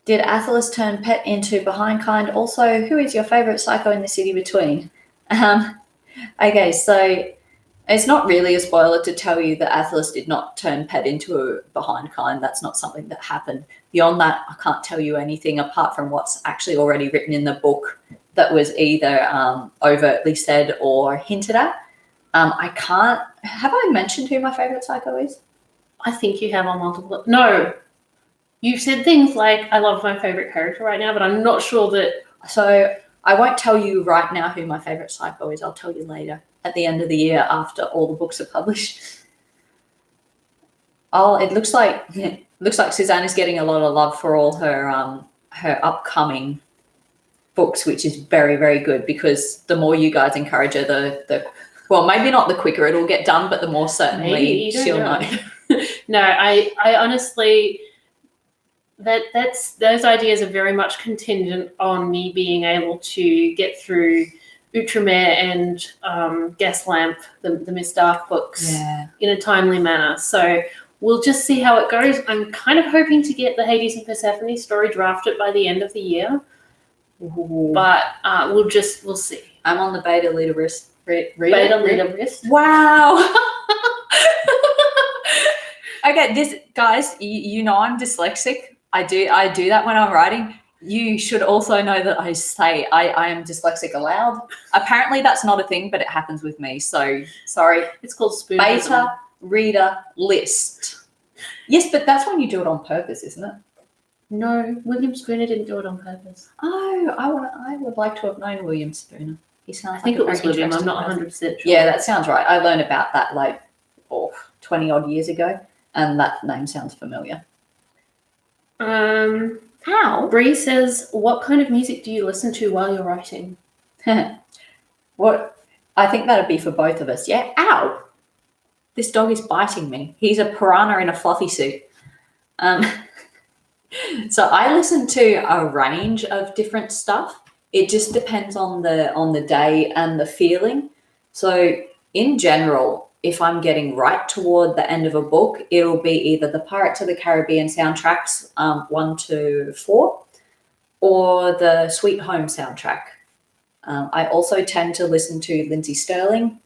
did Athelis turn pet into behindkind? Also, who is your favorite psycho in the city between? Okay, so it's not really a spoiler to tell you that Athelis did not turn pet into a behindkind. That's not something that happened. Beyond that, I can't tell you anything apart from what's actually already written in the book that was either overtly said or hinted at. Have I mentioned who my favorite psycho is? I think you have on multiple. No, you've said things like, I love my favorite character right now, but I'm not sure that. So I won't tell you right now who my favorite psycho is. I'll tell you later at the end of the year after all the books are published. Oh, it looks like Suzanne is getting a lot of love for all her upcoming books, which is very, very good, because the more you guys encourage her, the well, maybe not the quicker it'll get done, but the more certainly she'll know. No, I honestly, those ideas are very much contingent on me being able to get through Outremer and Gaslamp, the Miss Dark books, in a timely manner. So we'll just see how it goes. I'm kind of hoping to get the Hades and Persephone story drafted by the end of the year. Ooh. But we'll see. I'm on the beta leader list. Beta leader list. Wow. Okay, this guys, you know I'm dyslexic. I do that when I'm writing. You should also know that I say I am dyslexic aloud. Apparently that's not a thing, but it happens with me. So sorry. It's called spoonism. Beta reader list. Yes, but that's when you do it on purpose, isn't it? No, William Spooner didn't do it on purpose. Oh, I would like to have known William Spooner. He sounds I think like it was very William. I'm interesting not person. 100% sure. Yeah, that sounds right. I learned about that 20 odd years ago, and that name sounds familiar. How? Bree says, what kind of music do you listen to while you're writing? What? I think that'd be for both of us. Yeah. Ow! This dog is biting me. He's a piranha in a fluffy suit. So I listen to a range of different stuff. It just depends on the day and the feeling. So in general, if I'm getting right toward the end of a book, it'll be either the Pirates of the Caribbean soundtracks, 1 to 4, or the Sweet Home soundtrack. I also tend to listen to Lindsay Sterling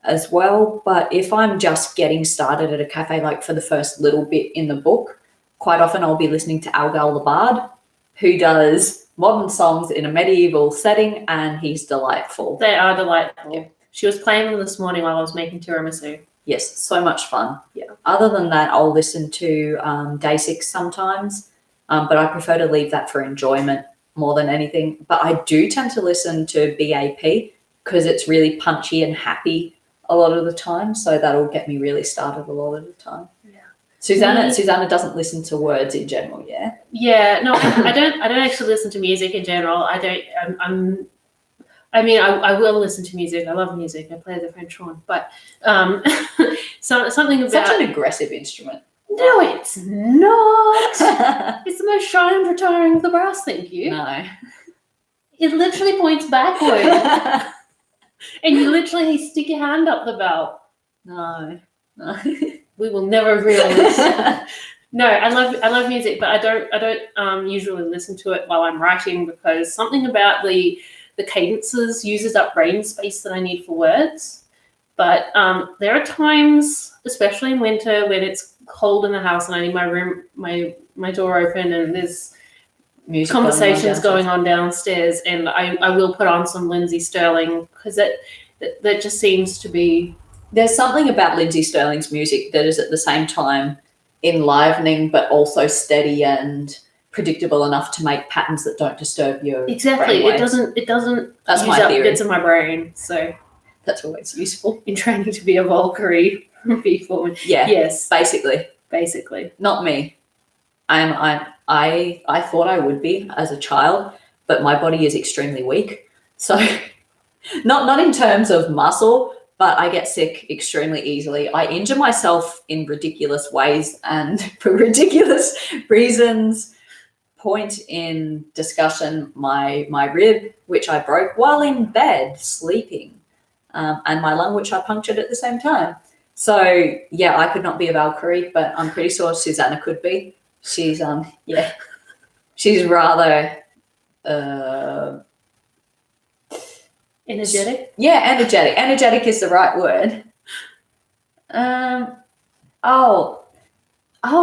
as well, but if I'm just getting started at a cafe, like for the first little bit in the book, quite often I'll be listening to Algal the Bard, who does modern songs in a medieval setting, and he's delightful. They are delightful. Yeah. She was playing them this morning while I was making tiramisu. Yes, so much fun. Yeah. Other than that, I'll listen to Day 6 sometimes, but I prefer to leave that for enjoyment more than anything. But I do tend to listen to BAP because it's really punchy and happy a lot of the time, so that'll get me really started a lot of the time. Yeah. Suzannah doesn't listen to words in general, yeah? Yeah, no, I don't actually listen to music in general. I will listen to music. I love music. I play the French horn, but something about Such an aggressive instrument. No, it's not. It's the most shy and retiring of the brass, thank you. No. It literally points backward. And you literally stick your hand up the bell. No. We will never agree on this. No, I love music, but I don't usually listen to it while I'm writing because something about the cadences uses up brain space that I need for words. But there are times, especially in winter, when it's cold in the house and I need my room, my door open, and there's music conversations going on downstairs, and I will put on some Lindsay Sterling because that just seems to be. There's something about Lindsay Sterling's music that is at the same time enlivening but also steady and predictable enough to make patterns that don't disturb your Exactly. brainwaves. It doesn't That's use my up theory. bits of my brain. So That's always useful. in training to be a Valkyrie before. Yeah. Yes. Basically. Not me. I thought I would be as a child, but my body is extremely weak. So not in terms of muscle, but I get sick extremely easily. I injure myself in ridiculous ways and for ridiculous reasons. Point in discussion, my rib, which I broke while in bed sleeping, and my lung, which I punctured at the same time. So yeah, I could not be a Valkyrie, but I'm pretty sure Suzannah could be. She's she's rather Energetic? Yeah, energetic. Energetic is the right word.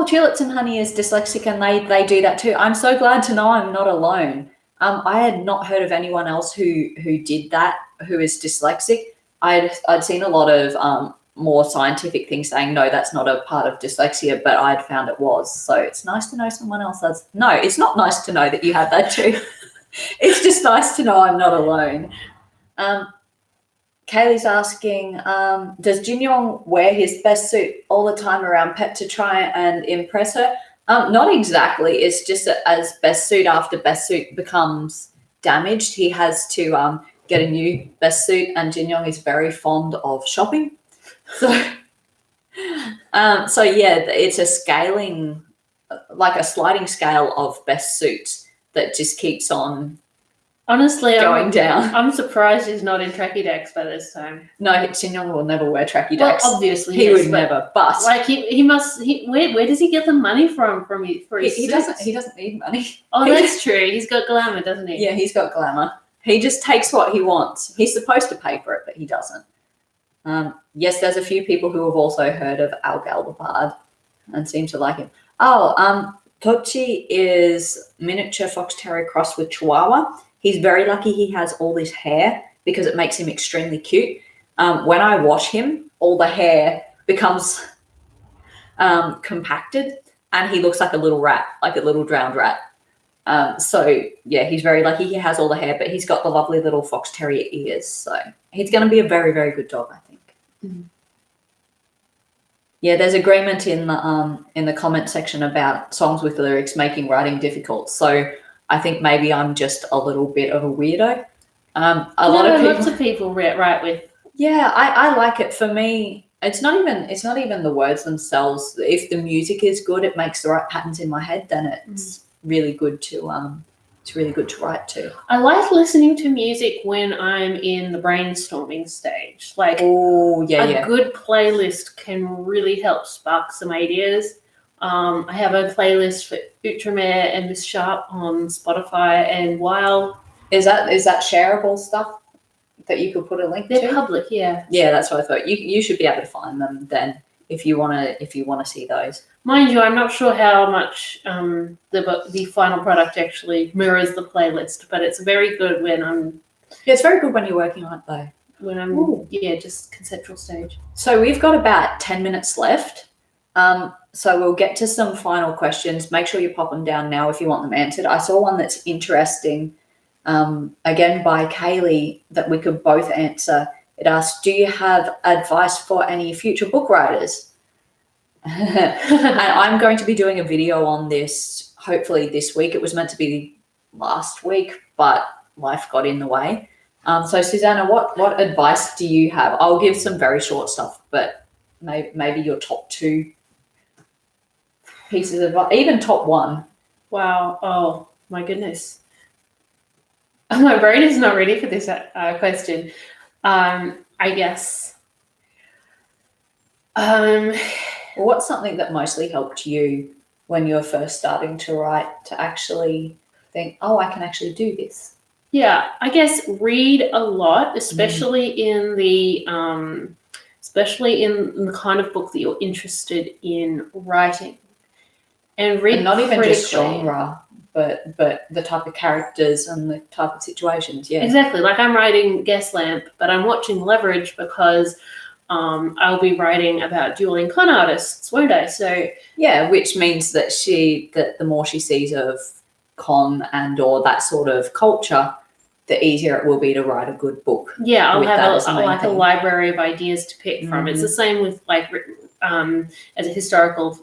Tulips and Honey is dyslexic, and they do that too. I'm so glad to know I'm not alone. I had not heard of anyone else who did that, who is dyslexic. I'd seen a lot of more scientific things saying, no, that's not a part of dyslexia, but I'd found it was. So it's nice to know someone else has. No, it's not nice to know that you have that too. It's just nice to know I'm not alone. Kaylee's asking, does Jin wear his best suit all the time around Pet to try and impress her? Not exactly. It's just that as best suit after best suit becomes damaged, he has to get a new best suit, and Jin is very fond of shopping. So yeah, it's a scaling, like a sliding scale of best suits that just keeps on honestly going down. I'm surprised he's not in tracky decks by this time. No, Jin will never wear tracky decks. Well, obviously he would never. But like he must. Where does he get the money from his he suits? He doesn't need money. Oh, that's true. He's got glamour, doesn't he? Yeah, he's got glamour. He just takes what he wants. He's supposed to pay for it, but he doesn't. Yes, there's a few people who have also heard of Algal the Bard and seem to like him. Tochi is miniature fox terrier crossed with Chihuahua. He's very lucky he has all this hair because it makes him extremely cute. When I wash him, all the hair becomes compacted and he looks like a little rat, like a little drowned rat. So yeah, he's very lucky. He has all the hair, but he's got the lovely little fox terrier ears. So he's going to be a very, very good dog, I think. Mm. Yeah, there's agreement in the comment section about songs with lyrics making writing difficult. So I think maybe I'm just a little bit of a weirdo. Lots of people write with. Yeah, I like it. For me, it's not even the words themselves. If the music is good, it makes the right patterns in my head. Then it's really good to write to. I like listening to music when I'm in the brainstorming stage. Like, a good playlist can really help spark some ideas. I have a playlist for Outremer and Miss Sharp on Spotify, and while is that shareable stuff that you could put a link to? They're public, yeah. Yeah, that's what I thought. You should be able to find them then if you wanna see those. Mind you, I'm not sure how much the final product actually mirrors the playlist, but it's very good when I'm. Yeah, it's very good when you're working on it though. When I'm just conceptual stage. So we've got about 10 minutes left. So we'll get to some final questions. Make sure you pop them down now if you want them answered. I saw one that's interesting, again by Kaylee, that we could both answer. It asks, do you have advice for any future book writers? And I'm going to be doing a video on this hopefully this week. It was meant to be last week, but life got in the way. So Suzannah, what advice do you have? I'll give some very short stuff, but maybe your top 2 pieces of advice, even top 1. Wow. Oh my goodness. My brain is not ready for this question. I guess. What's something that mostly helped you when you were first starting to write to actually think, oh, I can actually do this? Yeah, I guess read a lot, especially in the kind of book that you're interested in writing, and read. And not even just genre, but the type of characters and the type of situations. Yeah, exactly. Like I'm writing Gaslamp, but I'm watching Leverage because I'll be writing about dueling con artists, won't I? So yeah, which means that the more she sees of con and or that sort of culture, the easier it will be to write a good book. Yeah, I'll have a library of ideas to pick from. It's the same with as a historical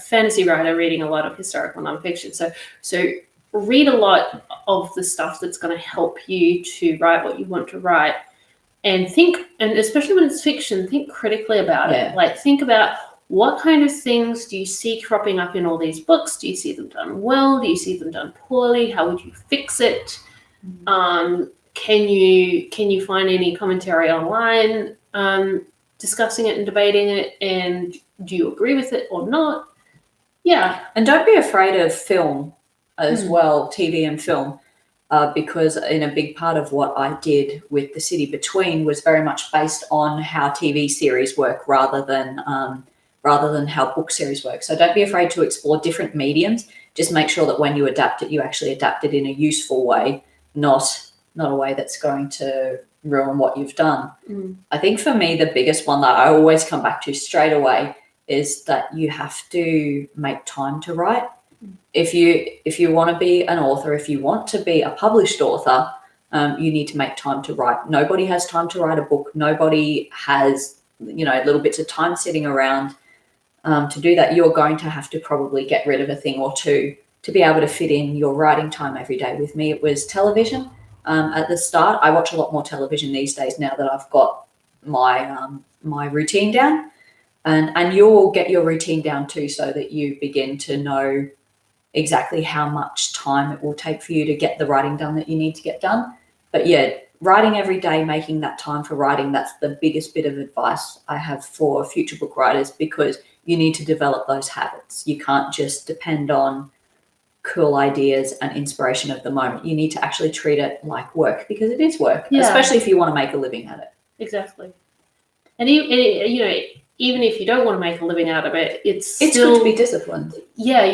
fantasy writer, reading a lot of historical nonfiction. So read a lot of the stuff that's going to help you to write what you want to write. And think, and especially when it's fiction, think critically about it. Like think about what kind of things do you see cropping up in all these books? Do you see them done well? Do you see them done poorly? How would you fix it? Can you find any commentary online discussing it and debating it? And do you agree with it or not? Yeah. And don't be afraid of film as well, TV and film. Because in a big part of what I did with The City Between was very much based on how TV series work rather than how book series work. So don't be afraid to explore different mediums. Just make sure that when you adapt it, you actually adapt it in a useful way, not a way that's going to ruin what you've done. I think for me, the biggest one that I always come back to straight away is that you have to make time to write. If you want to be an author, if you want to be a published author, you need to make time to write. Nobody has time to write a book. Nobody has, little bits of time sitting around to do that. You're going to have to probably get rid of a thing or two to be able to fit in your writing time every day. With me, it was television. At the start, I watch a lot more television these days now that I've got my routine down, and you'll get your routine down too, so that you begin to know exactly how much time it will take for you to get the writing done that you need to get done. But yeah, writing every day, making that time for writing, that's the biggest bit of advice I have for future book writers, because you need to develop those habits. You can't just depend on cool ideas and inspiration of the moment. You need to actually treat it like work, because it is work, especially if you want to make a living at it. Exactly. And even if you don't want to make a living out of it, it's good to be disciplined. Yeah,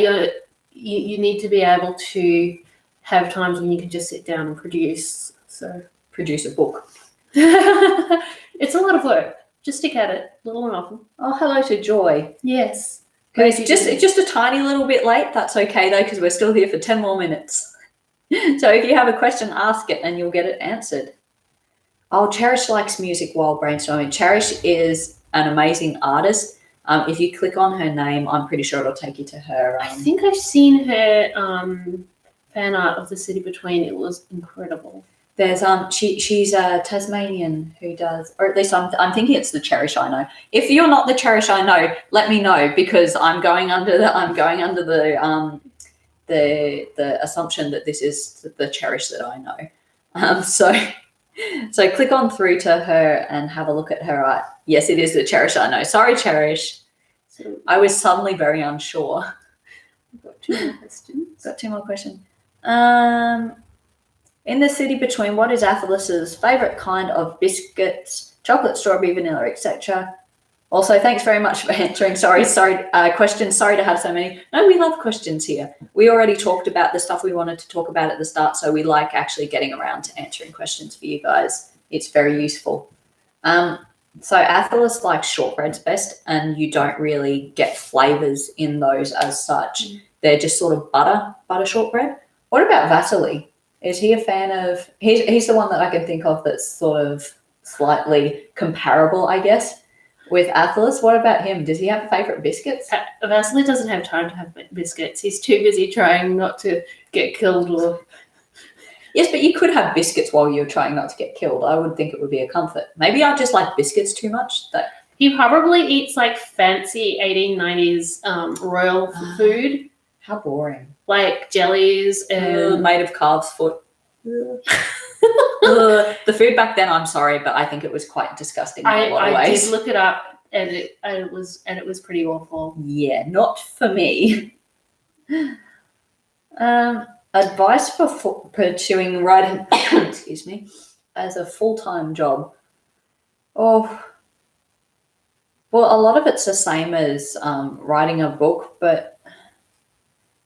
you need to be able to have times when you can just sit down and produce. So produce a book. It's a lot of work. Just stick at it, little and often. Oh, hello to Joy. Yes. It's just a tiny little bit late. That's okay though, because we're still here for 10 more minutes. So if you have a question, ask it and you'll get it answered. Oh, Cherish likes music while brainstorming. Cherish is an amazing artist. If you click on her name, I'm pretty sure it'll take you to her. I think I've seen her fan art of The City Between. It was incredible. There's she's a Tasmanian who does, or at least I'm thinking it's the Cherish I know. If you're not the Cherish I know, let me know, because I'm going under the assumption that this is the Cherish that I know. So click on through to her and have a look at her art. Yes, it is the Cherish I know. Sorry, Cherish. So I was suddenly very unsure. Got 2 more questions. Got 2 more questions. In The City Between, what is Athelis's favourite kind of biscuits? Chocolate, strawberry, vanilla, etc. Also, thanks very much for answering. Questions. Sorry to have so many. No, we love questions here. We already talked about the stuff we wanted to talk about at the start, so we like actually getting around to answering questions for you guys. It's very useful. So Athelis likes shortbreads best, and you don't really get flavours in those as such. They're just sort of butter shortbread. What about Vasily? Is he a fan of? He's the one that I can think of that's sort of slightly comparable, I guess, with Athelis. What about him? Does he have favourite biscuits? Vasily doesn't have time to have biscuits. He's too busy trying not to get killed. Or yes, but you could have biscuits while you're trying not to get killed. I would think it would be a comfort. Maybe I just like biscuits too much. He probably eats like fancy 1890s royal food. How boring. Like jellies and made of calf's foot. The food back then, I'm sorry, but I think it was quite disgusting in a lot of ways. I did look it up, and it was pretty awful. Yeah, not for me. Advice for pursuing writing, excuse me, as a full-time job. Oh, well, a lot of it's the same as writing a book, but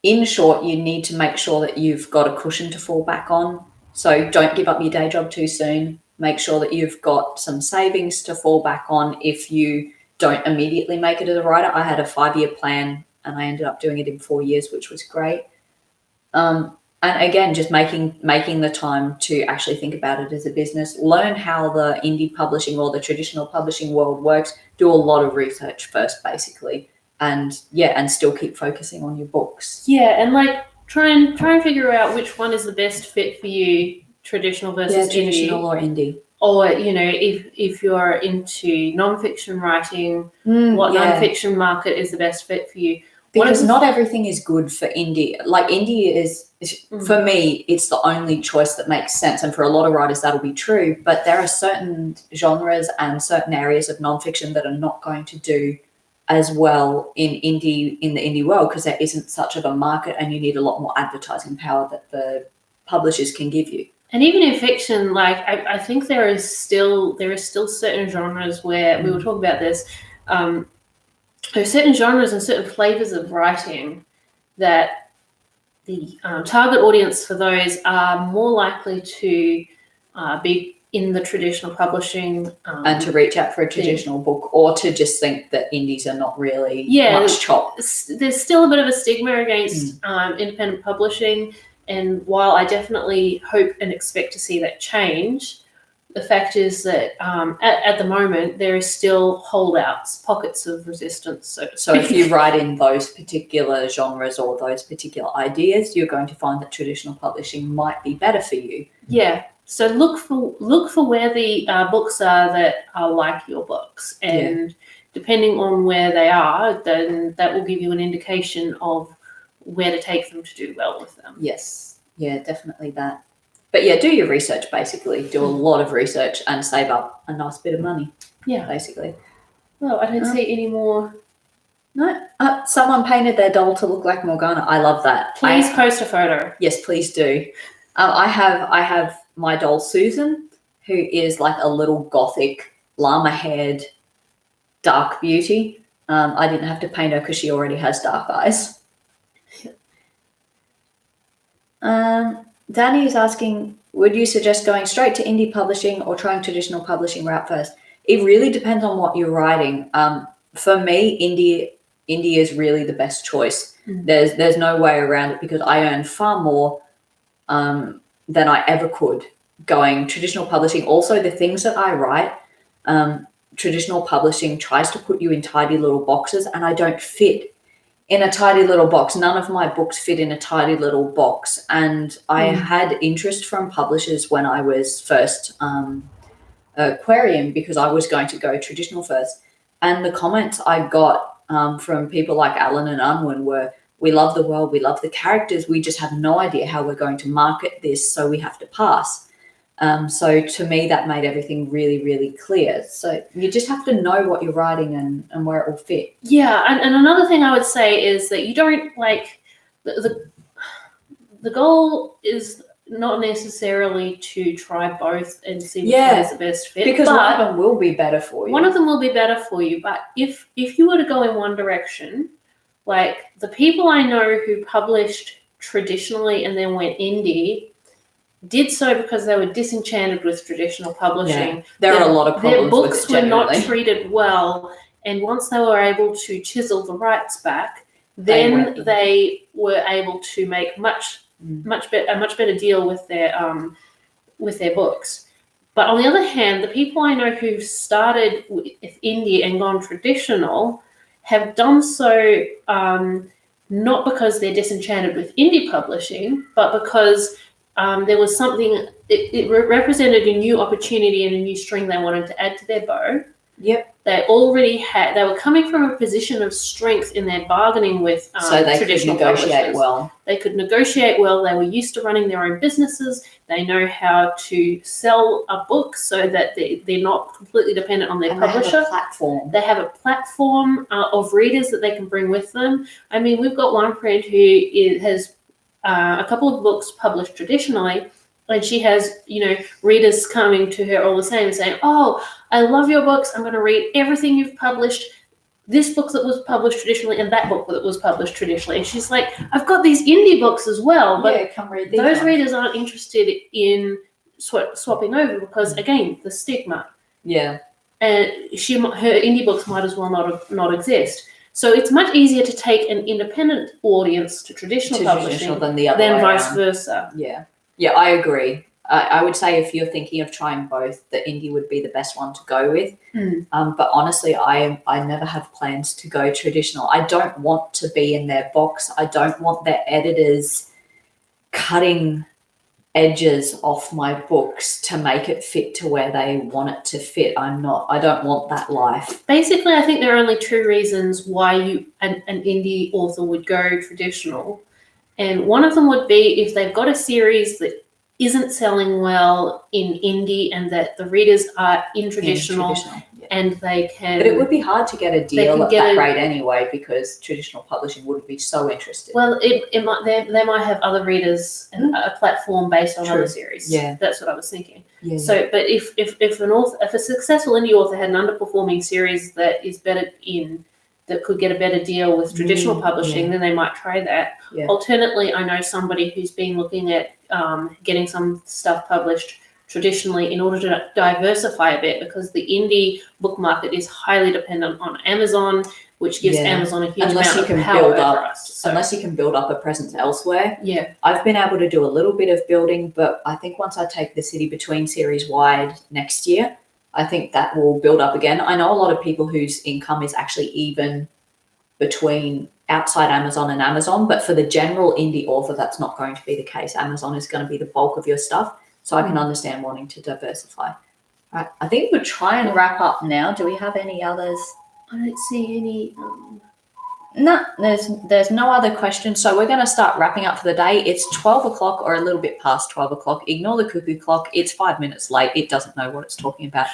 in short, you need to make sure that you've got a cushion to fall back on. So don't give up your day job too soon. Make sure that you've got some savings to fall back on if you don't immediately make it as a writer. I had a 5-year plan and I ended up doing it in 4 years, which was great. And again, just making the time to actually think about it as a business. Learn how the indie publishing or the traditional publishing world works. Do a lot of research first, basically. And still keep focusing on your books. Yeah, and like try and figure out which one is the best fit for you, traditional versus traditional indie. or indie. Or, if you're into nonfiction writing, what nonfiction market is the best fit for you? Because not everything is good for indie. Like indie is, for me, it's the only choice that makes sense. And for a lot of writers, that'll be true. But there are certain genres and certain areas of nonfiction that are not going to do as well in the indie world, because there isn't such of a market and you need a lot more advertising power that the publishers can give you. And even in fiction, like I think there is still certain genres where we were talking about this. There are certain genres and certain flavors of writing that the target audience for those are more likely to be in the traditional publishing and to reach out for a traditional book, or to just think that indies are not really much chop. There's still a bit of a stigma against independent publishing, and while I definitely hope and expect to see that change, the fact is that at the moment there is still holdouts, pockets of resistance. So if you write in those particular genres or those particular ideas, you're going to find that traditional publishing might be better for you. Yeah. So look for where the books are that are like your books, and depending on where they are, then that will give you an indication of where to take them to do well with them. Yes, yeah, definitely that. But yeah, do your research, basically. Do a lot of research and save up a nice bit of money. Yeah, basically. Well, I don't see any more. No, someone painted their doll to look like Morgana. I love that. Please post a photo. Yes, please do. I have my doll Susan, who is like a little gothic llama-haired dark beauty. I didn't have to paint her because she already has dark eyes. Danny is asking, would you suggest going straight to indie publishing or trying traditional publishing route first? It really depends on what you're writing. For me, indie is really the best choice. There's no way around it, because I earn far more than I ever could going traditional publishing. Also, the things that I write, traditional publishing tries to put you in tidy little boxes, and I don't fit in a tidy little box. None of my books fit in a tidy little box. And I had interest from publishers when I was first Aquarium, because I was going to go traditional first. And the comments I got from people like Alan and Unwin were, we love the world, we love the characters, we just have no idea how we're going to market this, so we have to pass. So to me, that made everything really, really clear. So you just have to know what you're writing and where it will fit. Yeah, and another thing I would say is that you don't like the goal is not necessarily to try both and see which one is the best fit. Because one of them will be better for you. One of them will be better for you, but if you were to go in one direction, like the people I know who published traditionally and then went indie did so because they were disenchanted with traditional publishing. Yeah. There are a lot of problems with it. Their books were not treated well, and once they were able to chisel the rights back, then they were able to make a much better deal with their books. But on the other hand, the people I know who started with indie and gone traditional have done so not because they're disenchanted with indie publishing, but because there was something, it represented a new opportunity and a new string they wanted to add to their bow. Yep. They were coming from a position of strength in their bargaining with so they traditional could negotiate publishers. well. They could negotiate well. They were used to running their own businesses. They know how to sell a book so that they're not completely dependent on their publisher. They have a platform. They have a platform of readers that they can bring with them. I mean, we've got one friend who has a couple of books published traditionally, and she has, readers coming to her all the same saying, oh, I love your books. I'm going to read everything you've published, this book that was published traditionally and that book that was published traditionally. And she's like, I've got these indie books as well, but come read those readers aren't interested in swapping over because, again, the stigma. Yeah. And her indie books might as well not exist. So it's much easier to take an independent audience to traditional publishing than the other way vice around. versa. Yeah. Yeah, I agree. I would say if you're thinking of trying both, the indie would be the best one to go with. But honestly, I never have plans to go traditional. I don't want to be in their box. I don't want their editors cutting edges off my books to make it fit to where they want it to fit. I don't want that life. Basically, I think there are only two reasons why an indie author would go traditional. And one of them would be if they've got a series that isn't selling well in indie and that the readers are in traditional. And they can... But it would be hard to get a deal at that rate anyway, because traditional publishing wouldn't be so interested. Well, they might have other readers and a platform based on other series. Yeah. That's what I was thinking. Yeah. So, but if a successful indie author had an underperforming series that could get a better deal with traditional publishing, then they might try that. Yeah. Alternately, I know somebody who's been looking at getting some stuff published traditionally in order to diversify a bit, because the indie book market is highly dependent on Amazon, which gives Amazon a huge amount of power over us. So, unless you can build up a presence elsewhere. Yeah. I've been able to do a little bit of building, but I think once I take the City Between series wide next year, I think that will build up again. I know a lot of people whose income is actually even between outside Amazon and Amazon, but for the general indie author, that's not going to be the case. Amazon is going to be the bulk of your stuff. So I can understand wanting to diversify. All right, I think we'll try and wrap up now. Do we have any others? I don't see any. No, there's no other questions. So we're going to start wrapping up for the day. It's 12 o'clock or a little bit past 12 o'clock. Ignore the cuckoo clock. It's 5 minutes late. It doesn't know what it's talking about.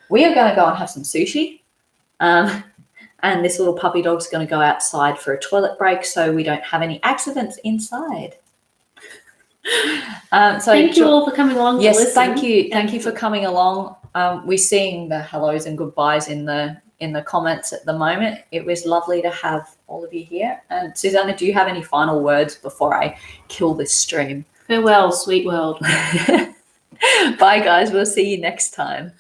We are going to go and have some sushi. And this little puppy dog's going to go outside for a toilet break so we don't have any accidents inside. So thank you all for coming along. Yes, thank you. Thank you for coming along. We're seeing the hellos and goodbyes in the comments at the moment. It was lovely to have all of you here. And Suzannah, do you have any final words before I kill this stream? Farewell, sweet world. Bye, guys. We'll see you next time.